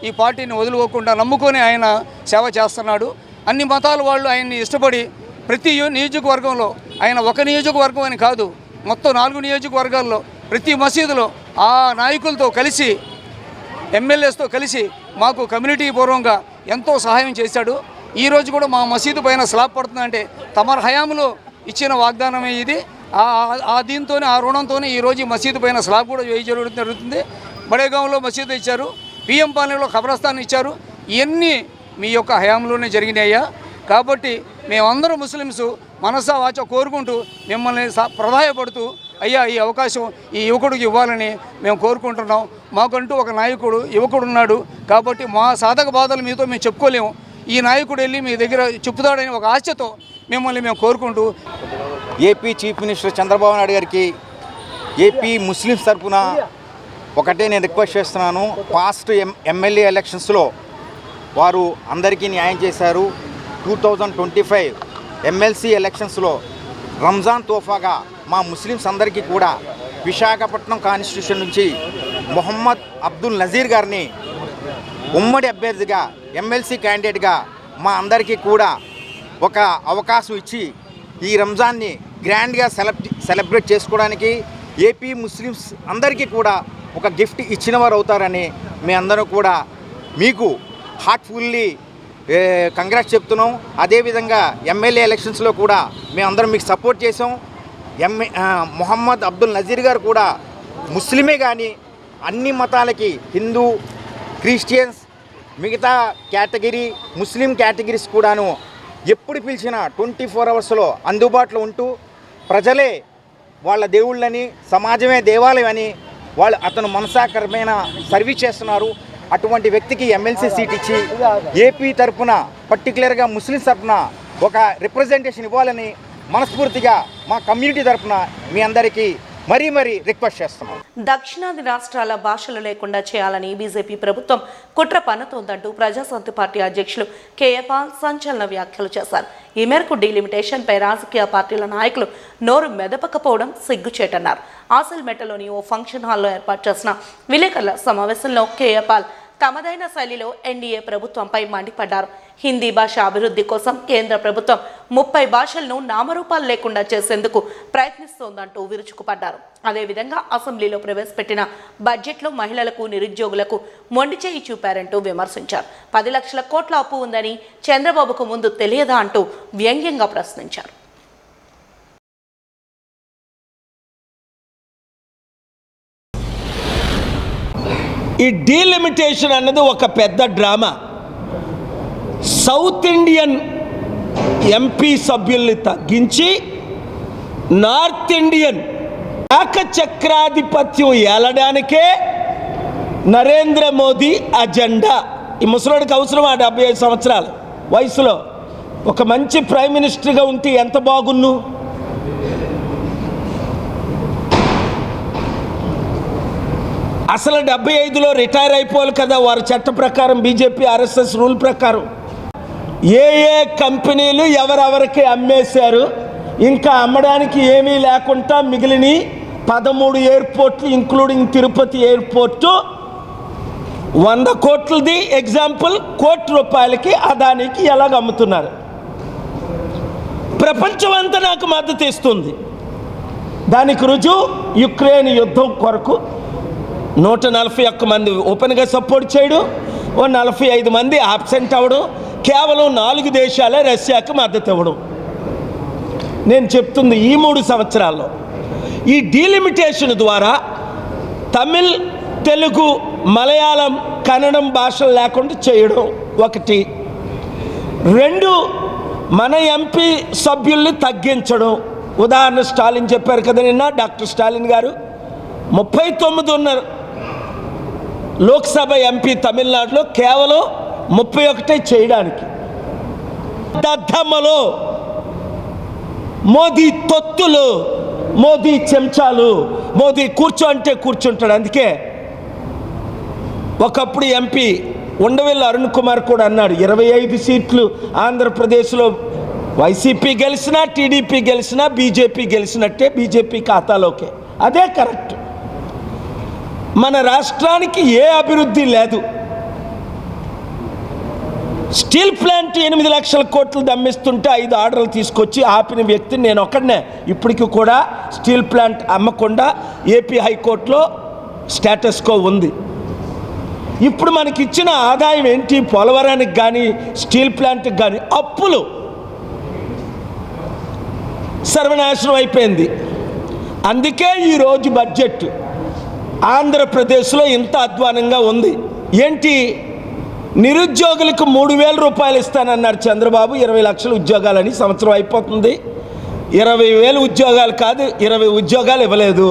ఈ పార్టీని వదులుకోకుండా నమ్ముకొని ఆయన సేవ చేస్తున్నాడు. అన్ని మతాల వాళ్ళు ఆయన్ని ఇష్టపడి ప్రతి నియోజకవర్గంలో, ఆయన ఒక నియోజకవర్గం అని కాదు, మొత్తం 4 నియోజకవర్గాల్లో ప్రతి మసీదులో ఆ నాయకులతో కలిసి, ఎమ్మెల్యేస్తో కలిసి మాకు కమ్యూనిటీ పూర్వంగా ఎంతో సహాయం చేశాడు. ఈరోజు కూడా మా మసీదు పైన స్లాబ్ పడుతుందంటే తమర హయాంలో ఇచ్చిన వాగ్దానమే ఇది. దీంతోనే, ఆ రుణంతోనే ఈరోజు ఈ మసీదు పైన స్లాబ్ కూడా జరుగుతుంది. బడేగాంలో మసీదు ఇచ్చారు, పిఎం పాలనలో ఖబరస్థాన్ ఇచ్చారు. ఇవన్నీ మీ యొక్క హయాంలోనే జరిగినాయ్యా. కాబట్టి మేమందరం ముస్లిమ్స్ మనసా వాచ కోరుకుంటూ మిమ్మల్ని ప్రధాయపడుతూ అయ్యా ఈ అవకాశం ఈ యువకుడికి ఇవ్వాలని మేము కోరుకుంటున్నాం. మాకంటూ ఒక నాయకుడు యువకుడు ఉన్నాడు కాబట్టి మా సాధక బాధలు మీతో మేము చెప్పుకోలేము. ఈ నాయకుడు వెళ్ళి మీ దగ్గర చెప్పుతాడని ఒక ఆశతో మిమ్మల్ని మేము కోరుకుంటూ AP chief minister Chandrababu Naidu గారికి ఏపీ ముస్లిమ్స్ తరఫున ఒకటే నేను రిక్వెస్ట్ చేస్తున్నాను. పాస్ట్ ఎమ్మెల్యే ఎలక్షన్స్లో వారు అందరికీ న్యాయం చేశారు. 2025 ఎమ్మెల్సీ ఎలక్షన్స్లో రంజాన్ తోఫాగా మా ముస్లిమ్స్ అందరికీ కూడా విశాఖపట్నం కాన్స్టిట్యూషన్ నుంచి మొహమ్మద్ అబ్దుల్ నజీర్ గారిని ఉమ్మడి అభ్యర్థిగా ఎమ్మెల్సీ క్యాండిడేట్గా మా అందరికీ కూడా ఒక అవకాశం ఇచ్చి ఈ రంజాన్ని గ్రాండ్గా సెలబ్రేట్ చేసుకోవడానికి ఏపీ ముస్లిమ్స్ అందరికీ కూడా ఒక గిఫ్ట్ ఇచ్చిన వారు అవుతారని మీ అందరూ కూడా మీకు హార్ట్ఫుల్లీ కంగ్రాట్స్ చెప్తున్నాం. అదేవిధంగా ఎమ్మెల్యే ఎలక్షన్స్లో కూడా మేమందరం మీకు సపోర్ట్ చేసాం. మొహమ్మద్ అబ్దుల్ నజీర్ గారు కూడా ముస్లిమే కానీ అన్ని మతాలకి, హిందూ, క్రిస్టియన్స్, మిగతా కేటగిరీ ముస్లిం కేటగిరీస్ కూడాను ఎప్పుడు పిలిచినా 24 అవర్స్లో అందుబాటులో ఉంటూ ప్రజలే వాళ్ళ దేవుళ్ళని, సమాజమే దేవాలయం అని అతను మనసాకరమైన సర్వీస్ చేస్తున్నారు. అటువంటి వ్యక్తికి ఎమ్మెల్సీ సీట్ ఇచ్చి ఏపీ తరఫున పర్టికులర్గా ముస్లిమ్స్ తరఫున ఒక రిప్రజెంటేషన్ ఇవ్వాలని మనస్ఫూర్తిగా మా కమ్యూనిటీ తరఫున మీ అందరికీ మరీ రిక్వెస్ట్ చేస్తున్నాం. దక్షిణాది రాష్ట్రాల భాషలు లేకుండా చేయాలని బీజేపీ ప్రభుత్వం కుట్ర పన్నుతోందంటూ ప్రజాశాంతి పార్టీ అధ్యక్షులు కేఏ పాల్ సంచలన వ్యాఖ్యలు చేశారు. ఈ మేరకు డీలిమిటేషన్పై రాజకీయ పార్టీల నాయకులు నోరు మెదపకపోవడం సిగ్గుచేటన్నారు. ఆసిల్మెట్టలోని ఓ ఫంక్షన్ హాల్లో ఏర్పాటు చేసిన విలేకరుల సమావేశంలో కేఏ పాల్ తమదైన శైలిలో ఎన్డీఏ ప్రభుత్వంపై మండిపడ్డారు. హిందీ భాష అభివృద్ధి కోసం కేంద్ర ప్రభుత్వం 30 భాషలను నామరూపాలు లేకుండా చేసేందుకు ప్రయత్నిస్తోందంటూ విరుచుకుపడ్డారు. అదేవిధంగా అసెంబ్లీలో ప్రవేశపెట్టిన బడ్జెట్లో మహిళలకు, నిరుద్యోగులకు మొండి చేయి చూపారంటూ విమర్శించారు. 10 లక్షల కోట్ల అప్పు ఉందని చంద్రబాబుకు ముందు తెలియదా అంటూ వ్యంగ్యంగా ప్రశ్నించారు. ఈ డీలిమిటేషన్ అన్నది ఒక పెద్ద డ్రామా. సౌత్ ఇండియన్ ఎంపీ సభ్యుల్ని తగ్గించి నార్త్ ఇండియన్ ఏకచక్రాధిపత్యం ఏలడానికే నరేంద్ర మోదీ అజెండా. ఈ ముసలోడికి అవసరం 75 సంవత్సరాల వయసులో ఒక మంచి ప్రైమ్ మినిస్టర్గా ఉంటే ఎంత బాగున్ను. అసలు 75లో రిటైర్ అయిపోవాలి కదా వారి చట్ట ప్రకారం, బీజేపీ ఆర్ఎస్ఎస్ రూల్ ప్రకారం. ఏ కంపెనీలు ఎవరెవరికి అమ్మేశారు, ఇంకా అమ్మడానికి ఏమీ లేకుండా మిగిలిన 13 ఎయిర్పోర్ట్లు ఇంక్లూడింగ్ తిరుపతి ఎయిర్పోర్టు 100 కోట్లది ఎగ్జాంపుల్, ₹1 అదానికి ఎలాగ అమ్ముతున్నారు. ప్రపంచం అంతా నాకు మద్దతు ఇస్తుంది. దానికి రుజువు యుక్రెయిన్ యుద్ధం కొరకు 141 మంది ఓపెన్గా సపోర్ట్ చేయడం, 45 మంది ఆబ్సెంట్ అవ్వడం, కేవలం 4 దేశాలే రష్యాకు మద్దతు ఇవ్వడం. నేను చెప్తుంది ఈ 3 సంవత్సరాల్లో ఈ డీలిమిటేషన్ ద్వారా తమిళ్, తెలుగు, మలయాళం, కన్నడం భాషలు లేకుండా చేయడం ఒకటి. 2 మన ఎంపీ సభ్యుల్ని తగ్గించడం. ఉదాహరణ స్టాలిన్ చెప్పారు కదా నిన్న, డాక్టర్ స్టాలిన్ గారు 39 ఉన్నారు లోక్సభ ఎంపీ తమిళనాడులో, కేవలం 31 చేయడానికి. దద్దమ్మలో మోదీ తొత్తులు, మోదీ చెంచాలు, మోదీ కూర్చోంటే కూర్చుంటాడు. అందుకే ఒకప్పుడు ఎంపీ ఉండవెల్లి అరుణ్ కుమార్ కూడా అన్నాడు 25 సీట్లు ఆంధ్రప్రదేశ్లో వైసీపీ గెలిచినా, టీడీపీ గెలిచినా, బీజేపీ గెలిచినట్టే బీజేపీ ఖాతాలోకే. అదే కరెక్ట్. మన రాష్ట్రానికి ఏ అభివృద్ధి లేదు. స్టీల్ ప్లాంట్ 8 లక్షల కోట్లు దమ్మిస్తుంటే 5 ఆర్డర్లు తీసుకొచ్చి ఆపిన వ్యక్తిని నేను ఒక్కడనే. ఇప్పటికి కూడా స్టీల్ ప్లాంట్ అమ్మకుండా ఏపీ హైకోర్టులో స్టేటస్ కో ఉంది. ఇప్పుడు మనకి ఇచ్చిన ఆదాయం ఏంటి? పోలవరానికి కానీ స్టీల్ ప్లాంట్కి కానీ అప్పులు సర్వనాశనం అయిపోయింది. అందుకే ఈరోజు బడ్జెట్ ఆంధ్రప్రదేశ్లో ఇంత అధ్వానంగా ఉంది. ఏంటి? నిరుద్యోగులకు 3,000 రూపాయలు ఇస్తానన్నారు చంద్రబాబు, 20 లక్షల ఉద్యోగాలని. సంవత్సరం అయిపోతుంది, 20,000 ఉద్యోగాలు కాదు, 20 ఉద్యోగాలు ఇవ్వలేదు.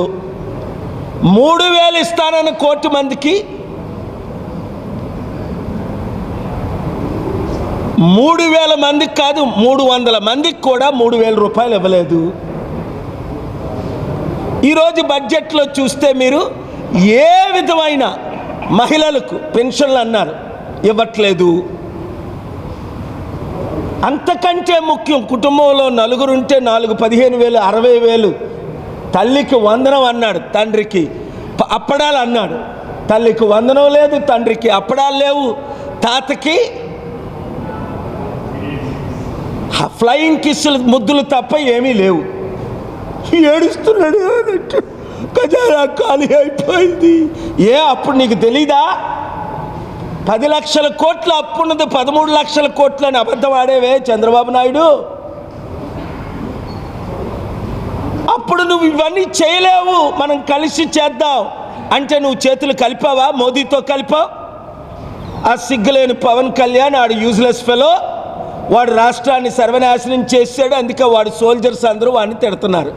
3,000 ఇస్తానన్న 1 కోటి మందికి 3,000 మందికి కాదు 300 మందికి కూడా 3,000 రూపాయలు ఇవ్వలేదు. ఈరోజు బడ్జెట్లో చూస్తే మీరు ఏ విధమైన మహిళలకు పెన్షన్లు అన్నారు, ఇవ్వట్లేదు. అంతకంటే ముఖ్యం, కుటుంబంలో 4 ఉంటే 4 15,000 60,000. తల్లికి వందనం అన్నాడు, తండ్రికి అప్పడాలు అన్నాడు. తల్లికి వందనం లేదు, తండ్రికి అప్పడాలు లేవు, తాతకి ఫ్లయింగ్ కిస్సులు ముద్దులు తప్ప ఏమీ లేవు. ఏడుస్తున్నాడు, ఖజానా ఖాళీ అయిపోయింది. అప్పుడు నీకు తెలీదా? 10 లక్షల కోట్ల అప్పు ఉన్నది, 13 లక్షల కోట్లు అని అబద్ధం ఆడేవే చంద్రబాబు నాయుడు. అప్పుడు నువ్వు ఇవన్నీ చేయలేవు, మనం కలిసి చేద్దాం అంటే నువ్వు చేతులు కలిపావా? మోదీతో కలిపావు. ఆ సిగ్గులేని పవన్ కళ్యాణ్ ఆడు యూజ్లెస్ ఫెలో, వాడు రాష్ట్రాన్ని సర్వనాశనం చేశాడు, అందుకే వాడు సోల్జర్స్ అందరూ వాడిని తిడుతున్నారు.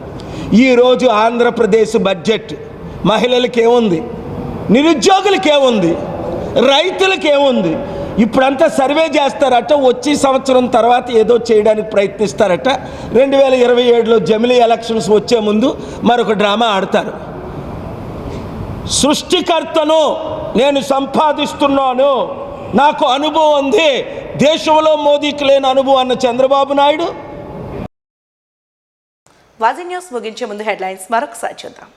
ఈరోజు ఆంధ్రప్రదేశ్ బడ్జెట్ మహిళలకి ఏముంది, నిరుద్యోగులకి ఏముంది, రైతులకి ఏముంది? ఇప్పుడంతా సర్వే చేస్తారట, వచ్చే సంవత్సరం తర్వాత ఏదో చేయడానికి ప్రయత్నిస్తారట. 2027లో జమిలీ ఎలక్షన్స్ వచ్చే ముందు మరొక డ్రామా ఆడతారు. సృష్టికర్తను నేను సంపాదిస్తున్నాను, నాకు అనుభవం ఉంది, దేశంలో మోదీకి లేని అనుభవం అన్న చంద్రబాబు నాయుడు. వాజీ న్యూస్ ముగించే ముందు హెడ్లైన్స్ మరొకసారి చూద్దాం.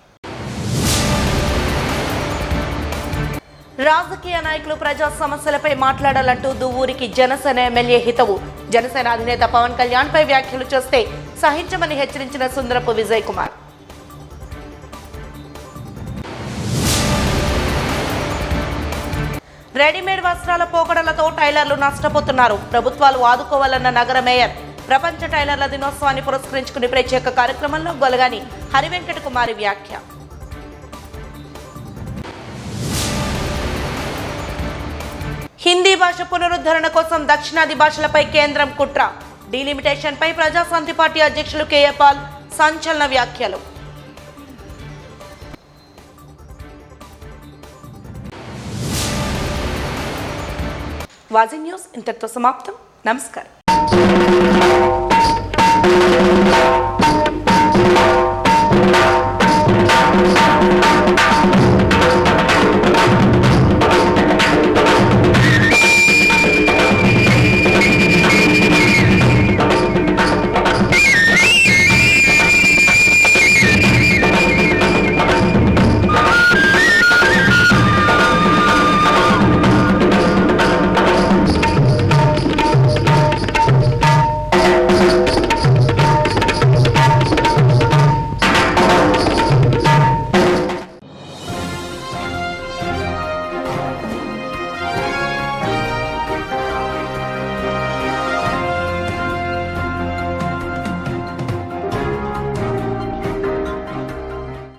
రాజకీయ నాయకులు ప్రజా సమస్యలపై మాట్లాడాలంటూ దువ్వూరికి జనసేన ఎమ్మెల్యే హితవు. జనసేన అధినేత పవన్ కళ్యాణ్ పై వ్యాఖ్యలు చేస్తే సహించమని హెచ్చరించిన సుందరపు విజయ్ కుమార్. రెడీమేడ్ వస్త్రాల పోకడలతో టైలర్లు నష్టపోతున్నారు, ప్రభుత్వాలు ఆదుకోవాలన్న నగర మేయర్. ప్రపంచ టైలర్ల దినోత్సవాన్ని పురస్కరించుకుని ప్రత్యేక కార్యక్రమంలో గొలగాని హరివెంకట కుమారి వ్యాఖ్య. హిందీ భాష పునరుద్ధరణ కోసం దక్షిణాది భాషలపై కేంద్రం కుట్ర. డీలిమిటేషన్పై ప్రజాశాంతి పార్టీ అధ్యక్షులు కేఏ పాల్ సంచలన వ్యాఖ్యలు. వాజీ న్యూస్ ఇంతటితో సమాప్తం. నమస్కారం.